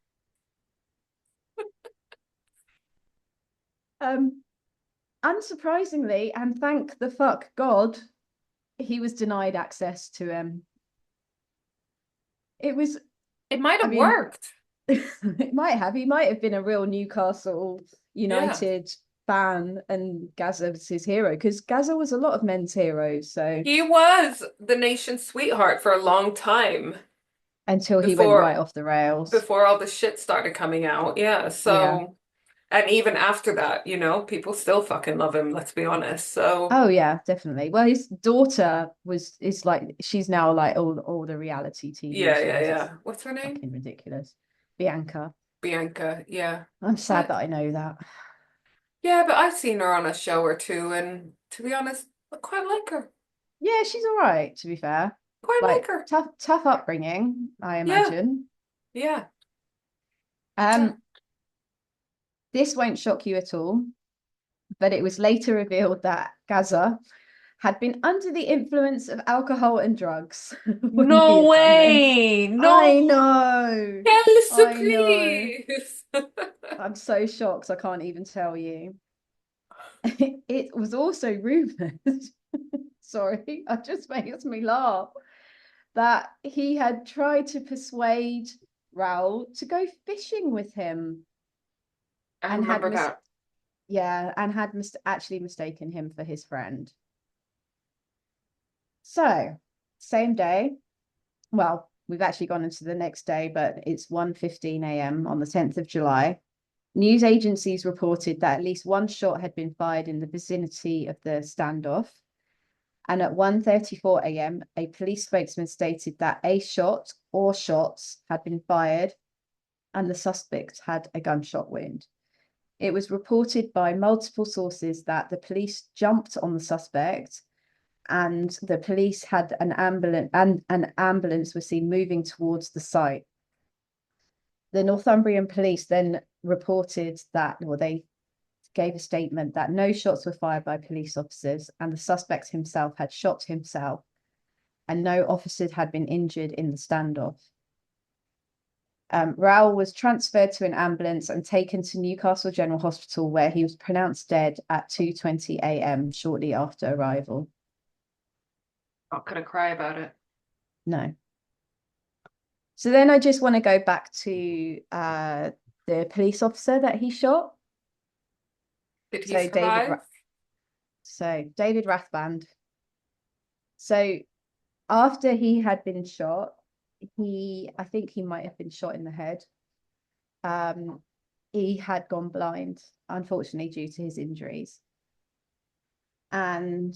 Um, Unsurprisingly, and thank the fuck God, he was denied access to it was, It might I have mean, worked. it might have. He might have been a real Newcastle Yeah. United fan, and Gaza was his hero because Gaza was a lot of men's heroes. So He was the nation's sweetheart for a long time until he went right before off the rails. before all the shit started coming out. Yeah. Yeah. So, and even after that, people still fucking love him, let's be honest. So, Oh yeah, definitely. Well, his daughter is like she's now like all the reality TV yeah, yeah, shows. It's yeah. What's her name? fucking ridiculous. Bianca. Bianca. Yeah. I'm sad But that I know that. yeah, but I've seen her on a show or two, and to be honest, I quite like her. Yeah, she's all right, to be fair. Quite like Like her. tough upbringing, I Yeah, imagine. yeah. Yeah. Um, this won't shock you at all, but it was later revealed that Gaza had been under the influence of alcohol and drugs when he No had done this. way. No. I know. Quelle I know. surprise. I'm so shocked, I can't even tell you. It was also rumored sorry, it just makes me laugh, that he had tried to persuade Raoul to go fishing with him I and remember that. actually mistaken him for his friend. So, same day, well, we've actually gone into the next day, but it's 1:15 a.m. on the 10th of July. News agencies reported that at least one shot had been fired in the vicinity of the standoff. And at 1:34 a.m., a police spokesman stated that a shot or shots had been fired and the suspect had a gunshot wound. It was reported by multiple sources that the police jumped on the suspect and the police had an ambulance was seen moving towards the site. The Northumbrian police then reported that, or they gave a statement that no shots were fired by police officers and the suspect himself had shot himself and no officers had been injured in the standoff. Raoul was transferred to an ambulance and taken to Newcastle General Hospital, where he was pronounced dead at 2:20 a.m. shortly after arrival. Not gonna cry about it. No. So then I just want to go back to the police officer that he shot. Did he So survive? David Rathband. So after he had been shot, I think he might have been shot in the head. He had gone blind, unfortunately, due to his injuries. And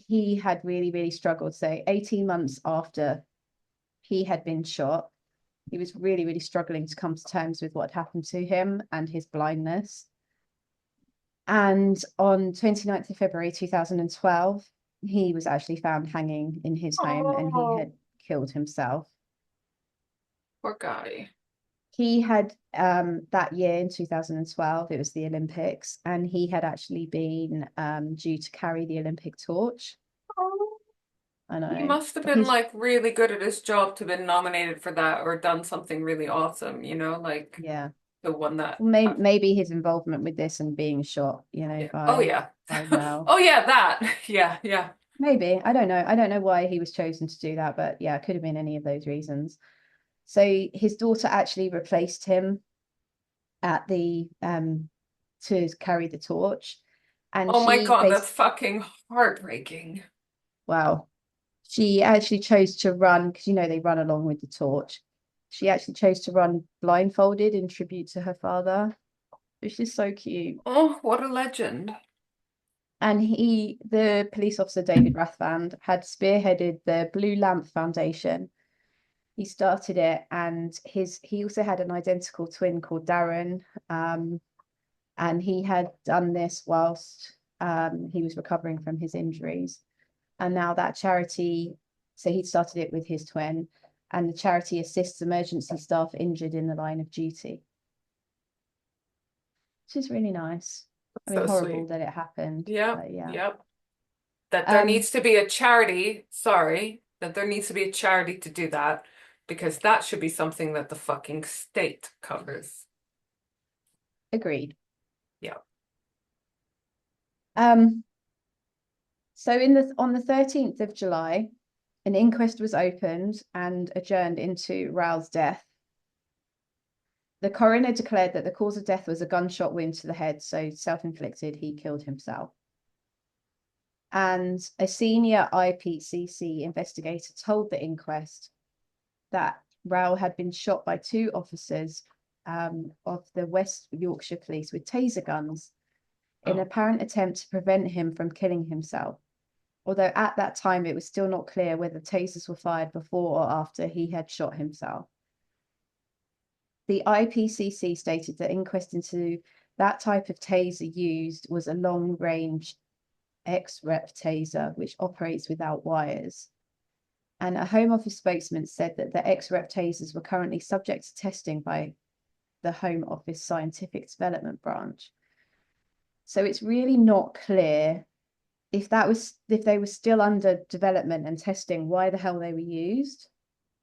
he had really, really struggled. So 18 months after he had been shot, he was really, really struggling to come to terms with what happened to him and his blindness. And on 29th of February 2012, he was actually found hanging in his home and he Oh, had killed himself. poor guy. He had that year in 2012, it was the Olympics, and he had actually been due to carry the Olympic torch. Oh, I he know. must have been His like really good at his job to have been nominated for that or done something really awesome, you know, like Yeah. the one that Well, maybe his involvement with this and being shot, yeah. Oh by yeah. Raoul. Oh yeah, that. Yeah, yeah. Maybe. I don't know. I don't know why he was chosen to do that, but yeah, it could have been any of those reasons. So his daughter actually replaced him at the to carry the torch. And Oh my she God, that's basically, fucking heartbreaking. well, she actually chose to run because they run along with the torch. She actually chose to run blindfolded in tribute to her father, which is so cute. Oh, what a legend. And the police officer David Rathband, had spearheaded the Blue Lamp Foundation. He started it, and he also had an identical twin called Darren, and he had done this whilst he was recovering from his injuries. And now that charity, so he started it with his twin, and the charity assists emergency staff injured in the line of duty, which is really nice. I mean, So horrible sweet. that it happened, Yep, but yeah. yep. That there Um, needs to be a charity, sorry, that there needs to be a charity to do that because that should be something that the fucking state covers. Agreed. Yeah. Um, so on the 13th of July, an inquest was opened and adjourned into Raoul's death. The coroner declared that the cause of death was a gunshot wound to the head, so self-inflicted, he killed himself. And a senior IPCC investigator told the inquest that Raoul had been shot by two officers of the West Yorkshire Police with taser guns in an Oh, apparent attempt to prevent him from killing himself. Although at that time it was still not clear whether tasers were fired before or after he had shot himself. The IPCC stated that inquest into that type of taser used was a long-range X-rep taser, which operates without wires. And a Home Office spokesman said that the X-rep tasers were currently subject to testing by the Home Office Scientific Development Branch. So it's really not clear if they were still under development and testing, why the hell they were used.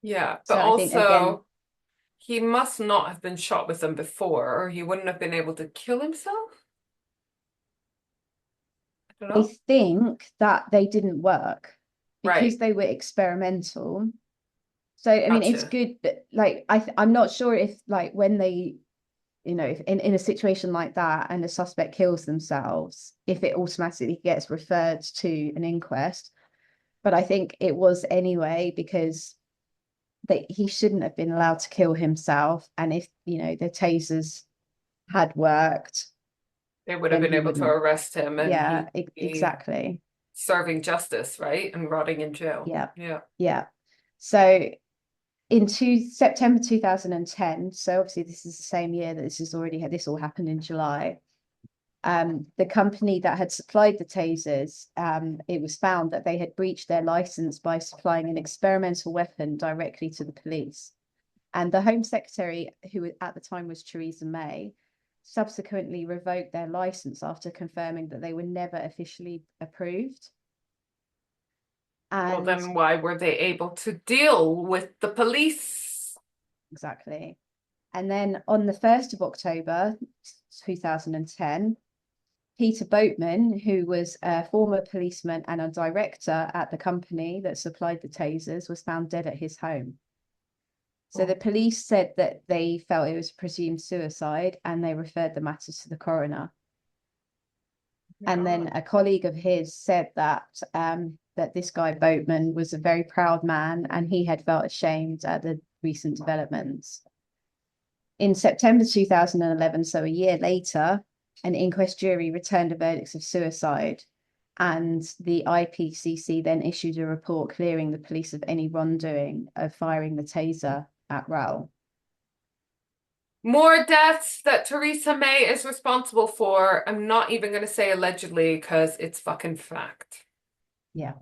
yeah. But So I think again, also, he must not have been shot with them before, or he wouldn't have been able to kill himself. I don't They know. think that they didn't work because Right. they were experimental. So I mean, it's Gotcha. good, but like I'm not sure if like when they, if in a situation like that and a suspect kills themselves, if it automatically gets referred to an inquest. But I think it was anyway because that he shouldn't have been allowed to kill himself. And if, the tasers had worked, They would have then been he able to wouldn't. arrest him and Yeah, he'd be exactly. serving justice, right? And rotting in jail. Yeah. Yeah. Yeah. So in September 2010, so obviously this is the same year that this all happened in July. The company that had supplied the tasers, it was found that they had breached their license by supplying an experimental weapon directly to the police. And the Home Secretary, who at the time was Theresa May, subsequently revoked their license after confirming that they were never officially approved. Well, And then why were they able to deal with the police? exactly. And then on the 1st of October 2010, Peter Boatman, who was a former policeman and a director at the company that supplied the tasers, was found dead at his home. So the Oh, police said that they felt it was presumed suicide and they referred the matter to the coroner. my And then God. a colleague of his said that this guy Boatman was a very proud man and he had felt ashamed at the recent developments. In September 2011, so a year later, an inquest jury returned a verdict of suicide, and the IPCC then issued a report clearing the police of any wrongdoing of firing the taser at Raoul. More deaths that Theresa May is responsible for. I'm not even going to say allegedly because it's fucking fact. Yeah.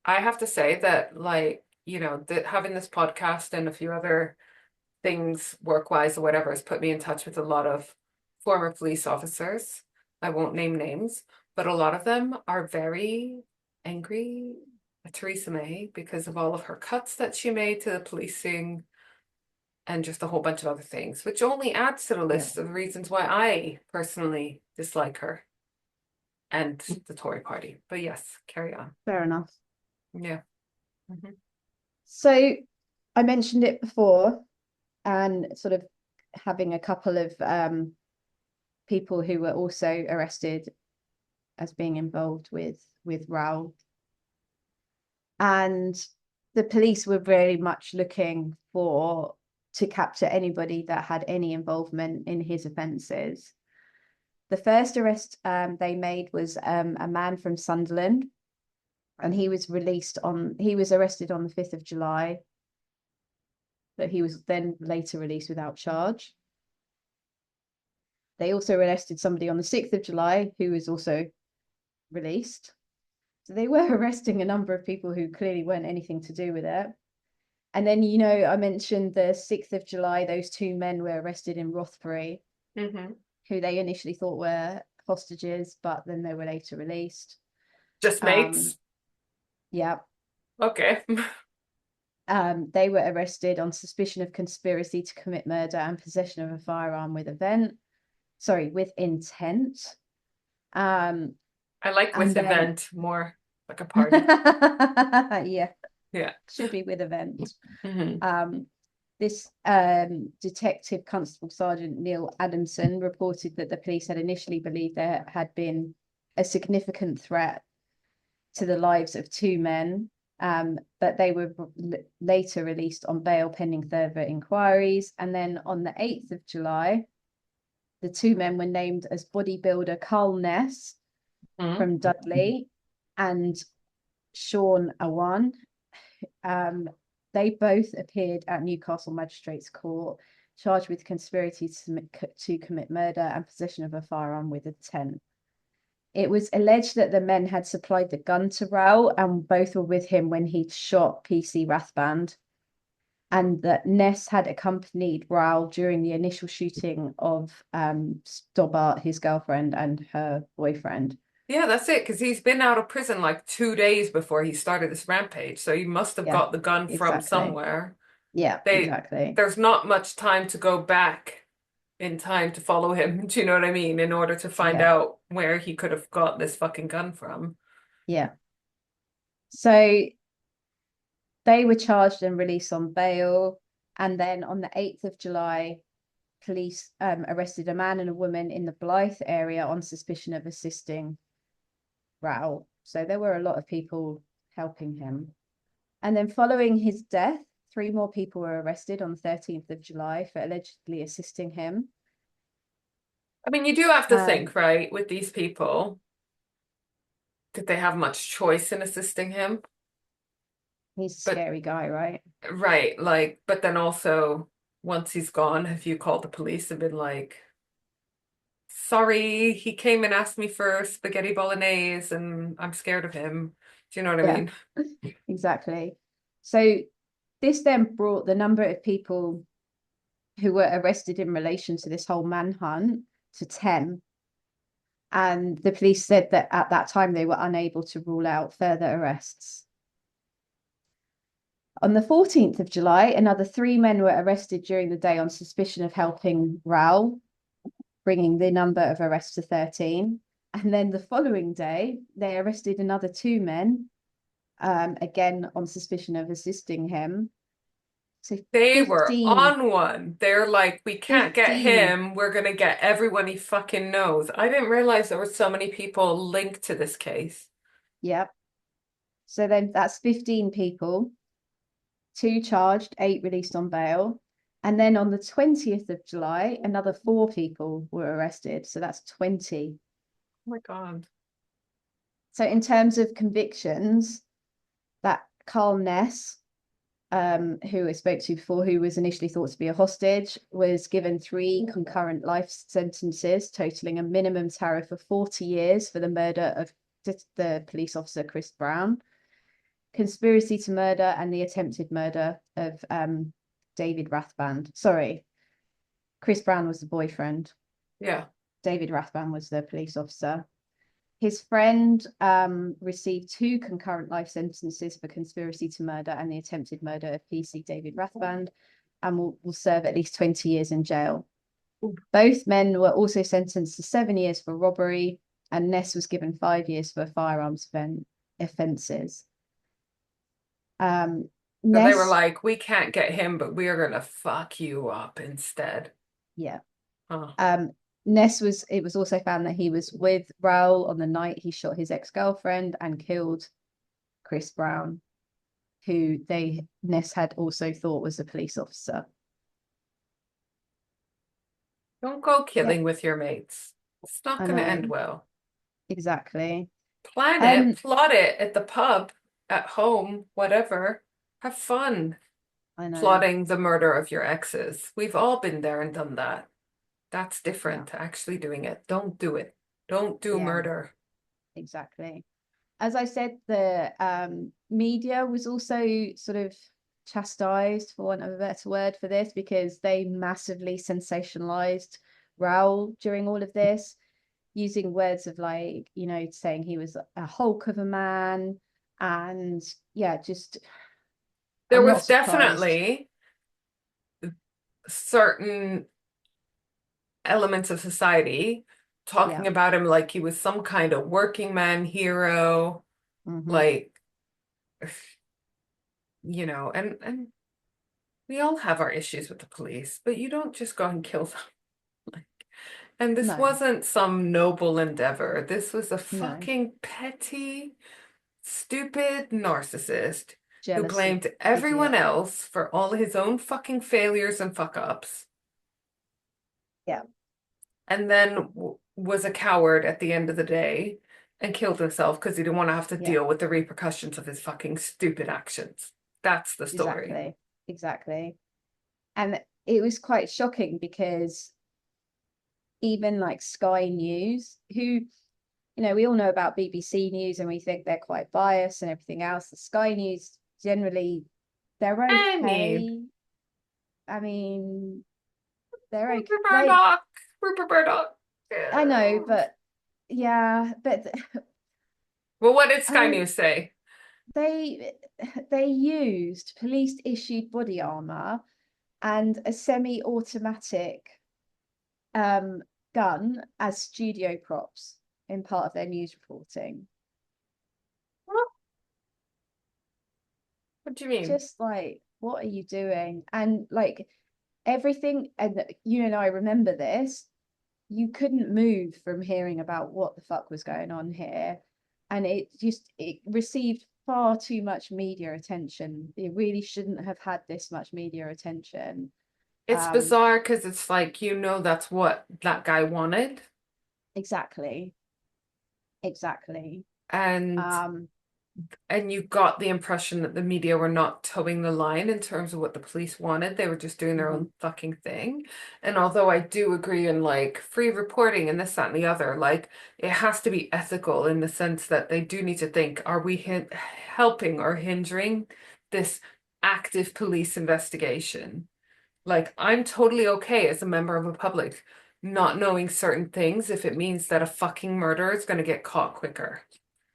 I have to say that, like, that having this podcast and a few other things work-wise or whatever has put me in touch with a lot of former police officers. I won't name names, but a lot of them are very angry at Theresa May because of all of her cuts that she made to the policing and just a whole bunch of other things, which only adds to the Yeah. list of reasons why I personally dislike her and the Tory party. But yes, carry on. Fair enough. Yeah. Mhm. So I mentioned it before, and sort of having a couple of people who were also arrested as being involved with Raoul. And the police were very much looking to capture anybody that had any involvement in his offences. The first arrest they made was a man from Sunderland, and he was arrested on the 5th of July, but he was then later released without charge. They also arrested somebody on the 6th of July who was also released. So they were arresting a number of people who clearly weren't anything to do with it. And then, I mentioned the 6th of July, those two men were arrested in Rothbury, Mm-hmm. who they initially thought were hostages, but then they were later released. Just Um, mates. yeah. Okay. They were arrested on suspicion of conspiracy to commit murder and possession of a firearm with intent. Um, I like and with then, event more like a party. yeah, Yeah. should be with event. Hmm. This Detective Constable Sergeant Neil Adamson reported that the police had initially believed there had been a significant threat to the lives of two men, but they were later released on bail pending further inquiries. And then on the 8th of July, the two men were named as bodybuilder Carl Ness from Dudley and Sean Awan. Um, they both appeared at Newcastle Magistrates Court, charged with conspiracy to commit murder and possession of a firearm with intent. It was alleged that the men had supplied the gun to Raoul and both were with him when he shot PC Rathband, and that Ness had accompanied Raoul during the initial shooting of Stobbart, his girlfriend, and her boyfriend. Yeah, that's it, because he's been out of prison like 2 days before he started this rampage. So he must have Yeah, got the gun from exactly. somewhere. Yeah, They exactly. there's not much time to go back in time to follow him. Do you know what I mean? In order to find Yeah, out where he could have got this fucking gun from. yeah. So they were charged and released on bail. And then on the 8th of July, police arrested a man and a woman in the Blythe area on suspicion of assisting Raoul. So there were a lot of people helping him. And then following his death, 3 more people were arrested on the 13th of July for allegedly assisting him. I mean, you do have to Um, think, right, with these people, did they have much choice in assisting him? he's a But, scary guy, right? right, like, but then also, once he's gone, have you called the police and been like, sorry, he came and asked me for spaghetti bolognese and I'm scared of him. Do you know what I Yeah, mean? exactly. So this then brought the number of people who were arrested in relation to this whole manhunt to 10. And the police said that at that time they were unable to rule out further arrests. On the 14th of July, another 3 men were arrested during the day on suspicion of helping Raoul, bringing the number of arrests to 13. And then the following day, they arrested another 2 men, again on suspicion of assisting him. So They were 15, on one. They're like, we can't get 15, him. We're gonna get everyone he fucking knows. I didn't realize there were so many people linked to this case. yep. So then that's 15 people, 2 charged, 8 released on bail. And then on the 20th of July, another 4 people were arrested. So that's 20. Oh my God. So in terms of convictions, that Carl Ness, who I spoke to before, who was initially thought to be a hostage, was given 3 concurrent life sentences, totaling a minimum tariff of 40 years for the murder of the police officer Chris Brown, conspiracy to murder, and the attempted murder of David Rathband. Sorry, Chris Brown was the boyfriend. Yeah. David Rathband was the police officer. His friend received 2 concurrent life sentences for conspiracy to murder and the attempted murder of PC David Rathband, and will serve at least 20 years in jail. Both men were also sentenced to 7 years for robbery, and Ness was given 5 years for firearms offences. So they were Ness, like, we can't get him, but we are gonna fuck you up instead. yeah. Huh. Ness was, it was also found that he was with Raoul on the night he shot his ex-girlfriend and killed Chris Brown, who Ness had also thought was a police officer. Don't go Yeah, killing with your mates. It's not I gonna end know, well. exactly. Plan it, Um, plot it at the pub, at home, whatever. Have fun I know. plotting the murder of your exes. We've all been there and done that. That's Yeah, different to actually doing it. Don't do it. Don't do yeah, murder. exactly. As I said, the media was also sort of chastised, for want of a better word, for this because they massively sensationalized Raoul during all of this, using words of like, saying he was a hulk of a man. And yeah, just, There I'm not was surprised. definitely certain elements of society talking Yeah. about him like he was some kind of working man hero, Hmm. like, and we all have our issues with the police, but you don't just go and kill them. Like, and this No, wasn't some noble endeavor. This was a no. fucking petty, stupid narcissist who Jealous blamed everyone idiot. else for all his own fucking failures and fuck ups, Yeah. and then was a coward at the end of the day and killed himself because he didn't want to have to Yeah. deal with the repercussions of his fucking stupid actions. That's the story. Exactly. Exactly. And it was quite shocking because even like Sky News, who, we all know about BBC News and we think they're quite biased and everything else. The Sky News generally, they're Annie, okay. I mean, they're okay. Rupert Murdoch, Rupert Murdoch. I know, Ew. but yeah, but Well, what did I Sky mean, News say? they they used police issued body armor and a semi-automatic um, gun as studio props in part of their news reporting. What do you mean? Just like, what are you doing? And like everything, and you and I remember this, you couldn't move from hearing about what the fuck was going on here. And it received far too much media attention. It really shouldn't have had this much media attention. It's Um, bizarre because it's like, that's what that guy wanted. exactly, exactly. And Um, and you got the impression that the media were not towing the line in terms of what the police wanted. They were just doing their mhm, own fucking thing. And although I do agree in like free reporting and this, that, and the other, like it has to be ethical in the sense that they do need to think, are we helping or hindering this active police investigation? Like I'm totally okay as a member of a public not knowing certain things if it means that a fucking murderer is going to get caught quicker.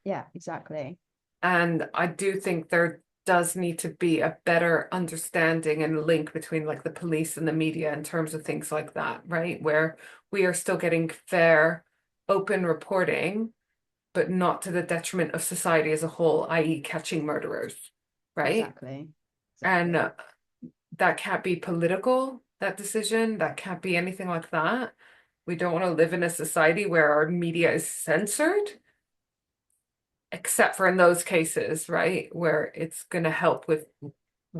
yeah, exactly. And I do think there does need to be a better understanding and link between like the police and the media in terms of things like that, right? Where we are still getting fair, open reporting, but not to the detriment of society as a whole, i.e., catching murderers, right? Exactly. And Exactly. that can't be political, that decision. That can't be anything like that. We don't want to live in a society where our media is censored except for in those cases, right, where it's going to help with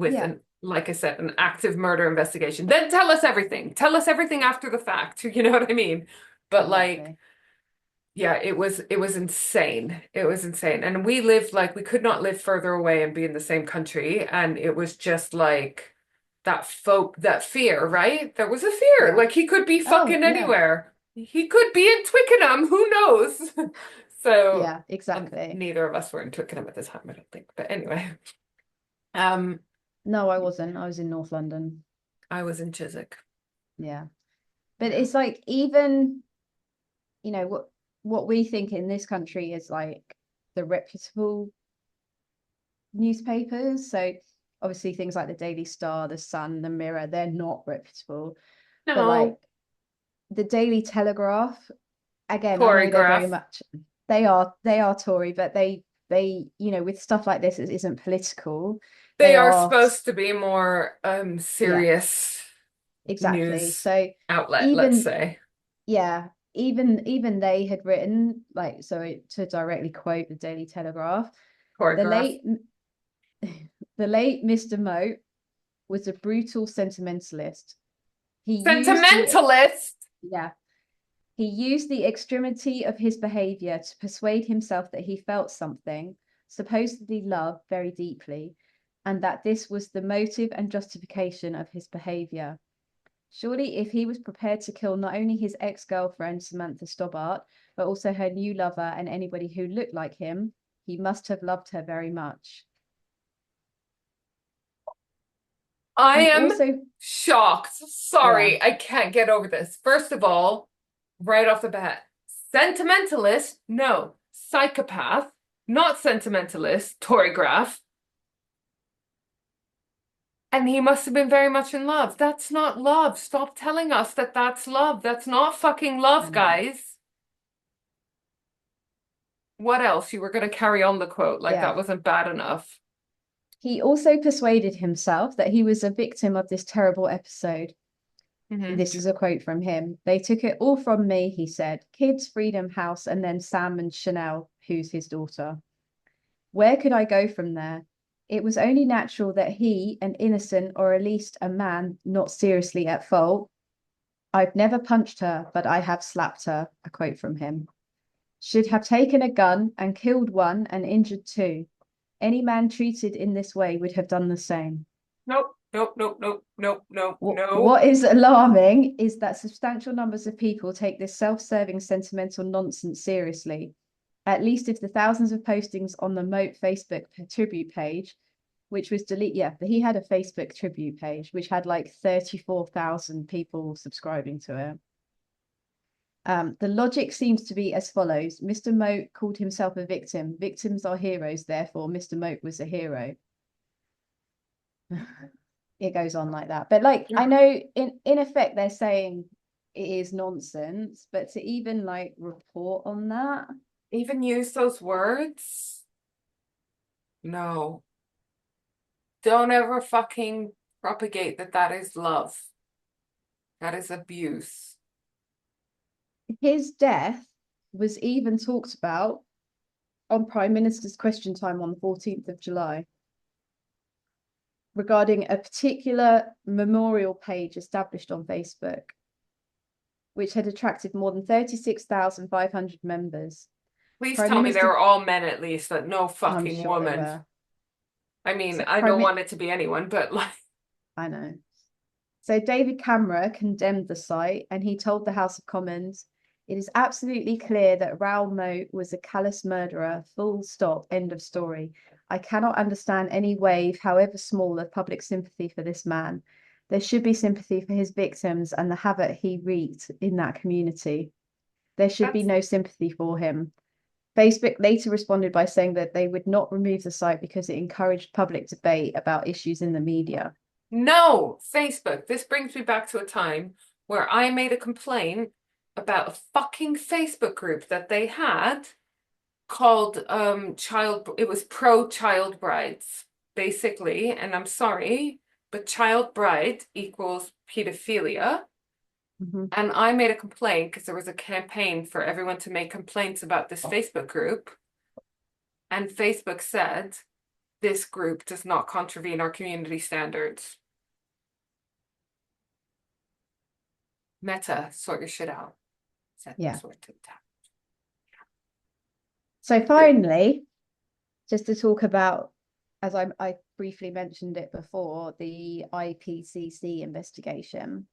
Yeah, an like I said, an active murder investigation. Then tell us everything. Tell us everything after the fact. You know what I mean? But like, exactly. yeah, it was insane. It was insane. And we lived like we could not live further away and be in the same country. And it was just like that fear, right? There was a fear. Yeah. Like he could be Oh, fucking yeah. anywhere. He could be in Twickenham. Who knows? So Yeah, exactly. neither of us were in Twickenham at the time, I don't think. But anyway, um, No, I wasn't. I was in North London. I was in Chiswick. Yeah. But Yeah. it's like even, what we think in this country is like the reputable newspapers. So obviously things like the Daily Star, the Sun, the Mirror, they're not reputable. But like No, the Daily Telegraph, again, I know they're very choreograph. much they are Tory, but they with stuff like this, it isn't political. They They are are, supposed to be more yeah, serious exactly. news So outlet, let's even, say. yeah, even they had written, like, so to directly quote the Daily Telegraph, the Choreograph. late the late Mr. Moat was a brutal sentimentalist. He used the Sentimentalist. Yeah, he used the extremity of his behavior to persuade himself that he felt something, supposedly love, very deeply, and that this was the motive and justification of his behavior. Surely, if he was prepared to kill not only his ex-girlfriend, Samantha Stobbart, but also her new lover and anybody who looked like him, he must have loved her very much. I And am also, shocked. yeah, Sorry, I can't get over this. First of all, right off the bat, sentimentalist, no. Psychopath, not sentimentalist, choreograph. And he must have been very much in love. That's not love. Stop telling us that that's love. That's not fucking I love, know. guys. What else? You were going to carry on the quote like Yeah. that wasn't bad enough. He also persuaded himself that he was a victim of this terrible episode. Hmm. This is a quote from him. They took it all from me, he said. Kids, Freedom House, and then Sam and Chanel, who's his daughter. Where could I go from there? It was only natural that he, an innocent or at least a man not seriously at fault, I've never punched her, but I have slapped her, a quote from him, should have taken a gun and killed one and injured two. Any man treated in this way would have done the same. Nope, nope, nope, nope, nope, nope, What no. is alarming is that substantial numbers of people take this self-serving sentimental nonsense seriously. At least if the thousands of postings on the Moat Facebook tribute page, which was deleted, yeah, but he had a Facebook tribute page which had like 34,000 people subscribing to it. The logic seems to be as follows. Mr. Moat called himself a victim. Victims are heroes, therefore Mr. Moat was a hero. It goes on like that. But like I know in effect they're saying it is nonsense, but to even like report on that, Even use those words? No. Don't ever fucking propagate that that is love. That is abuse. his death was even talked about on Prime Minister's Question Time on the 14th of July regarding a particular memorial page established on Facebook, which had attracted more than 36,500 members. Please Prime tell me they Minister, were all men at least, that no I'm fucking sure they woman. were. I mean, So I don't want it to be anyone, but like, I know. So David Cameron condemned the site and he told the House of Commons, it is absolutely clear that Raoul Moat was a callous murderer, full stop, end of story. I cannot understand any wave, however small, of public sympathy for this man. There should be sympathy for his victims and the havoc he wreaked in that community. There should be that's no sympathy for him. Facebook later responded by saying that they would not remove the site because it encouraged public debate about issues in the media. no, Facebook. This brings me back to a time where I made a complaint about a fucking Facebook group that they had called child it was pro child brides basically, and I'm sorry, but child bride equals pedophilia. Mm-hmm. And I made a complaint because there was a campaign for everyone to make complaints about this Facebook group, and Facebook said this group does not contravene our community standards. Meta, sort your shit out. Yeah. Sort it out. So finally, just to talk about, as I briefly mentioned it before, the IPCC investigation.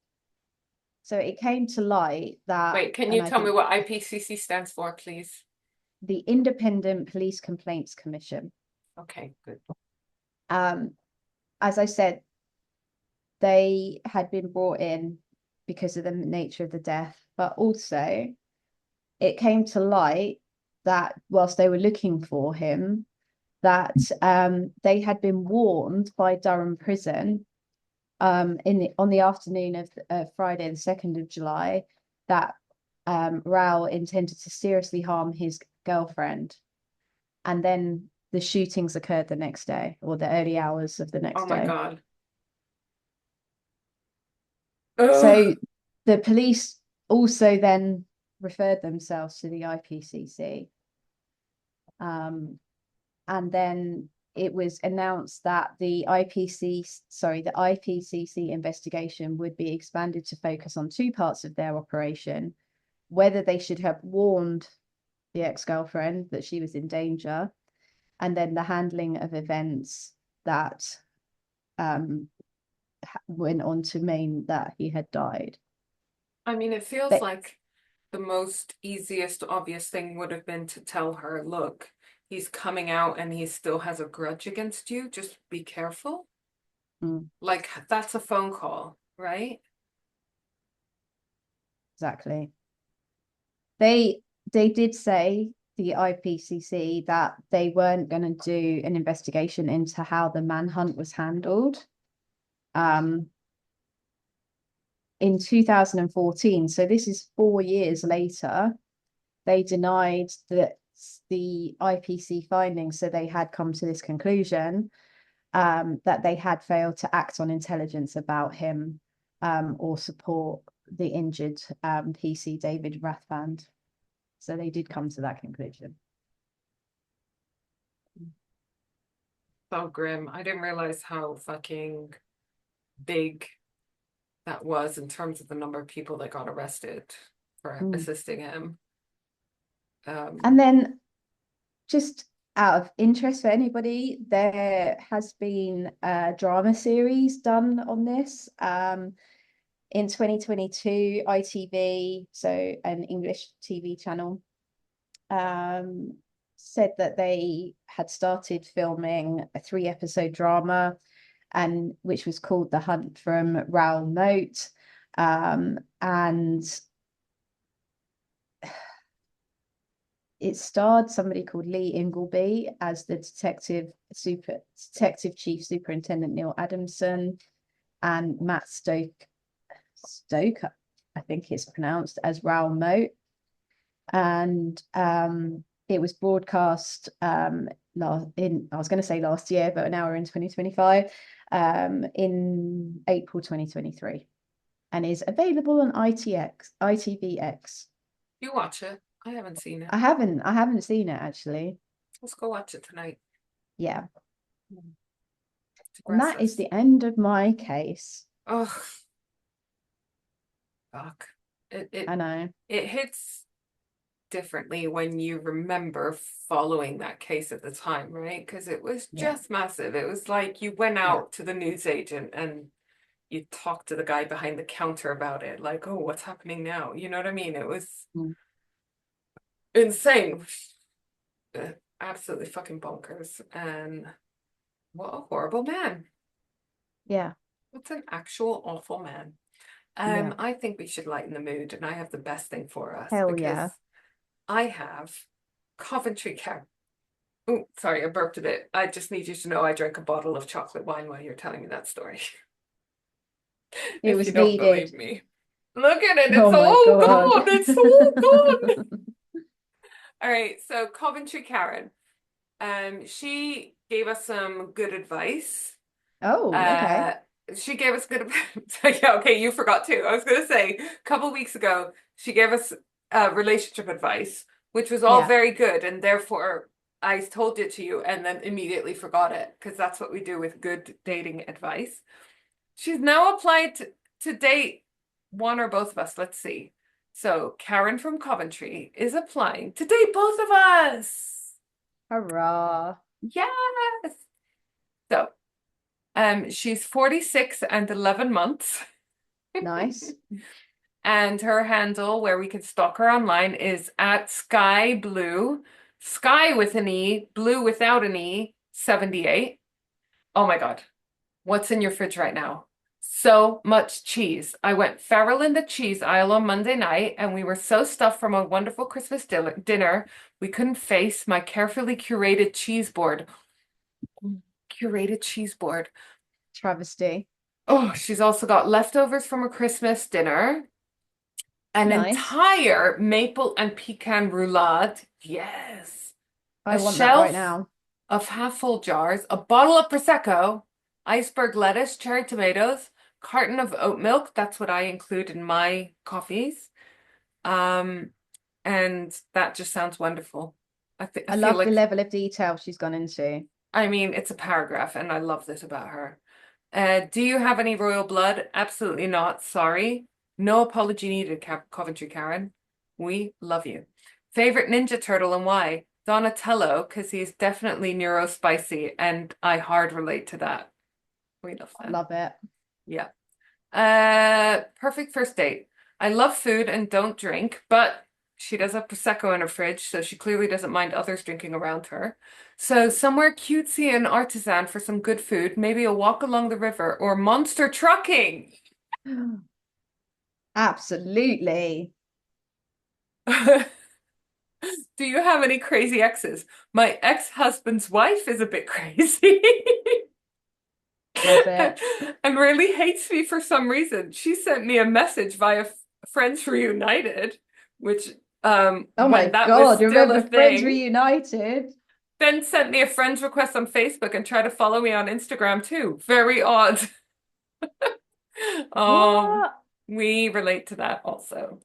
So it came to light that, Wait, can and you I tell me think what IPCC stands for, please? the Independent Police Complaints Commission. Okay, good. As I said, they had been brought in because of the nature of the death, but also it came to light that whilst they were looking for him, that they had been warned by Durham Prison on the afternoon of Friday, the 2nd of July, that Raoul intended to seriously harm his girlfriend. And then the shootings occurred the next day, or the early hours of the Oh next my day. God. Ugh. So the police also then referred themselves to the IPCC. And then it was announced that the IPCC investigation would be expanded to focus on two parts of their operation, whether they should have warned the ex-girlfriend that she was in danger, and then the handling of events that went on to mean that he had died. I mean, it feels But like the most easiest, obvious thing would have been to tell her, look, he's coming out and he still has a grudge against you. Just be careful. Like, that's a phone call, right? exactly. They did say, the IPCC, that they weren't going to do an investigation into how the manhunt was handled. In 2014, so this is 4 years later, they denied that the IPC findings, so they had come to this conclusion that they had failed to act on intelligence about him or support the injured PC David Rathband. So they did come to that conclusion. So grim. I didn't realize how fucking big that was in terms of the number of people that got arrested for assisting him. And then, just out of interest for anybody, there has been a drama series done on this. In 2022, ITV, so an English TV channel, said that they had started filming a 3-episode drama, and which was called The Hunt from Raoul Moat. And it starred somebody called Lee Ingleby as the detective chief superintendent Neil Adamson, and Matt Stoker. I think it's pronounced as Raoul Moat, and it was broadcast I was going to say last year, but now we're in 2025, in April 2023, and is available on ITVX. You watch it. I haven't seen it. I haven't seen it actually. Let's go watch it tonight. Yeah. And that is Aggressive. the end of my case. Oh, fuck. It I it know. it hits differently when you remember following that case at the time, right? Because it was Yeah. just massive. It was like you went Yeah. out to the newsagent and you talked to the guy behind the counter about it, like, oh, what's happening now? You know what I mean? It was Mm. insane. Absolutely fucking bonkers. And what a horrible man. Yeah. What's an actual awful man. Yeah. I think we should lighten the mood, and I have the best thing for us Hell because yeah. I have Coventry Car. Oh, sorry, I burped a bit. I just need you to know I drank a bottle of chocolate wine while you're telling me that story. It If was you don't needed. believe me. Look at it, it's Oh my all God. gone. It's all gone. All right, so Coventry Karen. She gave us some good advice. Oh, okay. Uh, she gave us good advice. Yeah, okay, you forgot too. I was gonna say a couple weeks ago, she gave us relationship advice, which was all Yeah. very good, and therefore I told it to you and then immediately forgot it because that's what we do with good dating advice. She's now applied to date one or both of us. Let's see. So Karen from Coventry is applying to date both of us. Hurrah. Yes. So, she's 46 and 11 months. Nice. And her handle, where we can stalk her online, is at Sky Blue, Sky with an E, Blue without an E, 78. Oh my God. What's in your fridge right now? So much cheese. I went feral in the cheese aisle on Monday night, and we were so stuffed from a wonderful Christmas dinner, we couldn't face my carefully curated cheese board. Curated cheese board. Travesty. Oh, she's also got leftovers from a Christmas dinner, an Nice. entire maple and pecan roulade. Yes. A I want that right shelf now. of half full jars, a bottle of Prosecco, iceberg lettuce, cherry tomatoes, carton of oat milk. That's what I include in my coffees. Um, and that just sounds wonderful. I I feel love the like, level of detail she's gone into. I mean, it's a paragraph and I love this about her. Do you have any royal blood? Absolutely not. Sorry. No apology needed, Coventry Karen. We love you. Favorite Ninja Turtle and why? Donatello, because he's definitely neurospicy, and I hard relate to that. We love I that. love it. Yeah. Perfect first date. I love food and don't drink, but she does have Prosecco in her fridge, so she clearly doesn't mind others drinking around her. So somewhere cutesy and artisan for some good food, maybe a walk along the river or monster trucking. Absolutely. Do you have any crazy exes? My ex-husband's wife is a bit crazy. Love it. And really hates me for some reason. She sent me a message via Friends Reunited, which Oh when my that was God, still a remember Friends thing, Reunited? then sent me a friend's request on Facebook and tried to follow me on Instagram too. Very odd. Um, What? we relate to that also.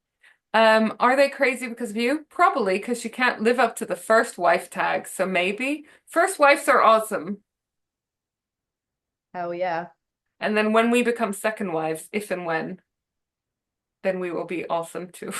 Are they crazy because of you? Probably because you can't live up to the first wife tag. So maybe first wives are awesome. Hell yeah. And then when we become second wives, if and when, then we will be awesome too.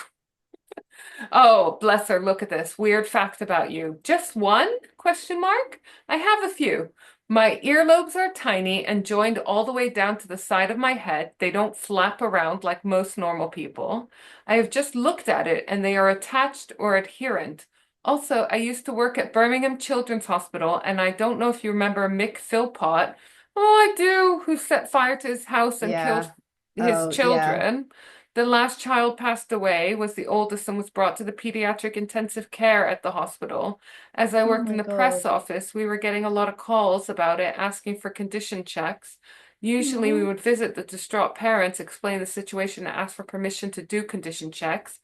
Oh, bless her. Look at this. Weird fact about you. Just one? Question mark? I have a few. My earlobes are tiny and joined all the way down to the side of my head. They don't flap around like most normal people. I have just looked at it and they are attached or adherent. Also, I used to work at Birmingham Children's Hospital, and I don't know if you remember Mick Philpott. Oh, I do, who set fire to his house and killed Yeah. his Oh, yeah. children. The last child passed away, was the oldest, and was brought to the pediatric intensive care at the hospital. As I Oh worked in my the press God. office, we were getting a lot of calls about it, asking for condition checks. Usually we Oh, would visit the distraught parents, explain the situation, and ask for permission to do condition checks.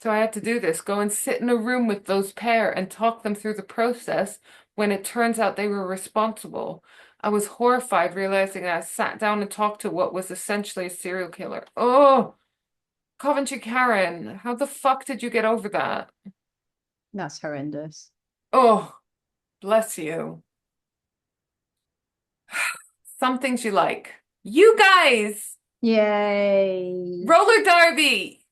So I had to do this, go and sit in a room with those pair and talk them through the process when it turns out they were responsible. I was horrified realizing that I sat down and talked to what was essentially a serial killer. Oh, Coventry Karen, how the fuck did you get over that? that's horrendous. Oh, bless you. Some things you like. You guys, Yay. roller derby.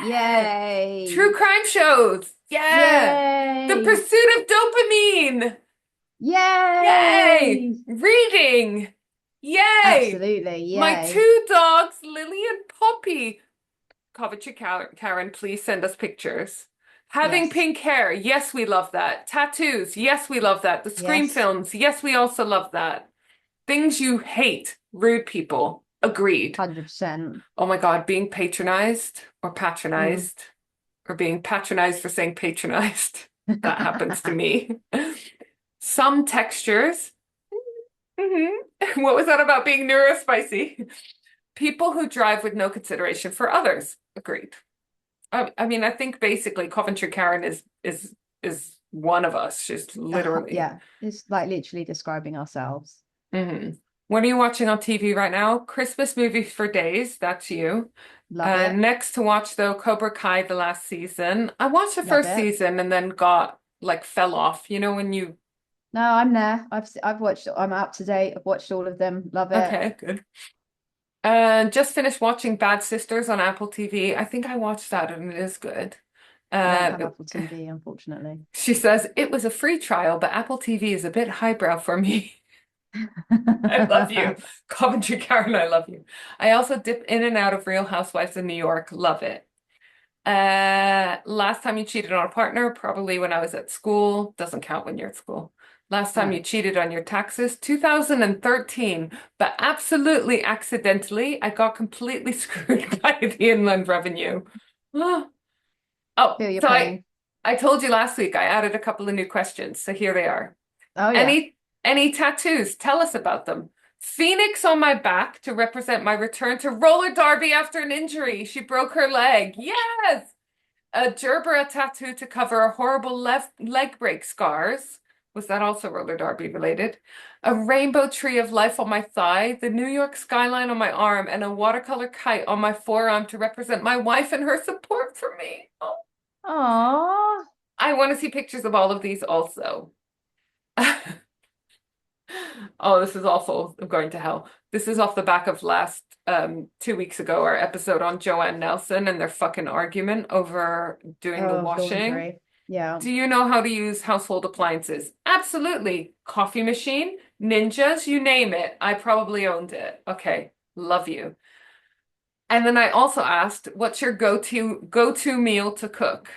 Yeah. True Yay. crime shows. Yeah. The Yay. pursuit of dopamine. Yay. Yay. Reading. Yay. Absolutely. My Yay. two dogs, Lily and Poppy. Coventry Karen, please send us pictures. Having Yes. pink hair. Yes, we love that. Tattoos. Yes, we love that. The Scream Yes. films. Yes, we also love that. Things you hate. Rude people. Agreed. 100%. Oh my God, being patronized or Mm. patronized or being patronized for saying patronized. That happens to me. Some textures. Mhm. What was that about being neurospicy? People who drive with no consideration for others. Agreed. I mean, I think basically Coventry Karen is one of us. She's literally. Yeah, it's like literally describing ourselves. Mhm. What are you watching on TV right now? Christmas movies for days. That's you. Love it. Next to watch though, Cobra Kai, the last season. I watched the Love first it. season and then got like fell off. You know when you No, I'm there. I've watched. I'm up to date. I've watched all of them. Love it. okay, good. Just finished watching Bad Sisters on Apple TV. I think I watched that and it is good. I don't have Uh, Apple TV, unfortunately. she says it was a free trial, but Apple TV is a bit highbrow for me. I love you. Coventry Karen, I love you. I also dip in and out of Real Housewives of New York. Love it. Last time you cheated on a partner, probably when I was at school. Doesn't count when you're at school. Last time you No. cheated on your taxes, 2013. But absolutely accidentally, I got completely screwed by the Inland Revenue. Oh, Feel your so I pain. I told you last week I added a couple of new questions, so here they are. Oh yeah. Any tattoos? Tell us about them. Phoenix on my back to represent my return to roller derby after an injury. She broke her leg. Yes! A gerbera tattoo to cover horrible left leg break scars. Was that also roller derby related? A rainbow tree of life on my thigh, the New York skyline on my arm, and a watercolor kite on my forearm to represent my wife and her support for me. Oh, Aww. I want to see pictures of all of these also. Oh, this is awful. I'm going to hell. This is off the back of last 2 weeks ago, our episode on Joanne Nelson and their fucking argument over doing the Oh, washing. laundry. Yeah. Do you know how to use household appliances? Absolutely. Coffee machine, ninjas, you name it. I probably owned it. Okay, love you. And then I also asked, what's your go-to meal to cook?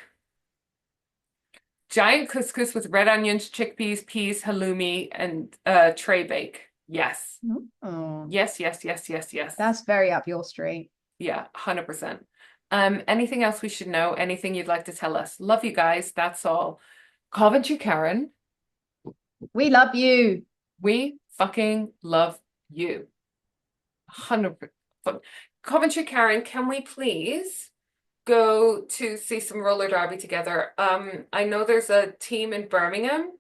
Giant couscous with red onions, chickpeas, peas, halloumi, and tray bake. Yes. Oh, Yes, yes, yes, yes, yes. that's very up your street. Yeah, 100%. Anything else we should know? Anything you'd like to tell us? Love you guys. That's all. Coventry Karen, We love you. we fucking love you. 100%. Coventry Karen, can we please go to see some roller derby together? I know there's a team in Birmingham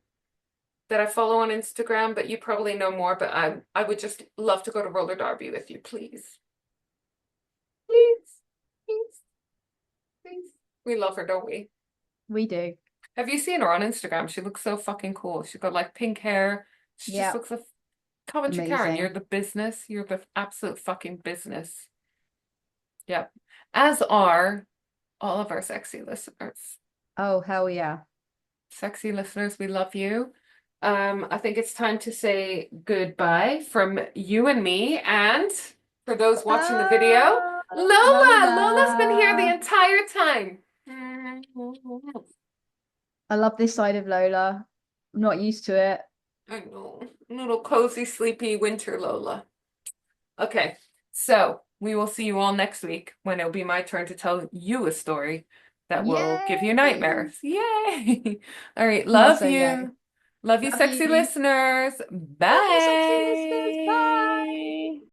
that I follow on Instagram, but you probably know more, but I would just love to go to roller derby with you, please. Please, please, please. We love her, don't we? We do. Have you seen her on Instagram? She looks so fucking cool. She's got like pink hair. She just Yeah. looks like Coventry Karen. You're Amazing. the business. You're the absolute fucking business. Yep. As are all of our sexy listeners. Oh, hell yeah. Sexy listeners, we love you. I think it's time to say goodbye from you and me, and for those watching the video, Ah, Lola. Lola's been here the Lola. entire time. I love this side of Lola. I'm not used to it. I know. Little cozy, sleepy winter Lola. Okay, so we will see you all next week when it'll be my turn to tell you a story that will give you Yay! nightmares. Yay! All right, Not love so yay. you. Love you, Love sexy you. listeners. Love you, sexy listeners. Bye. Bye.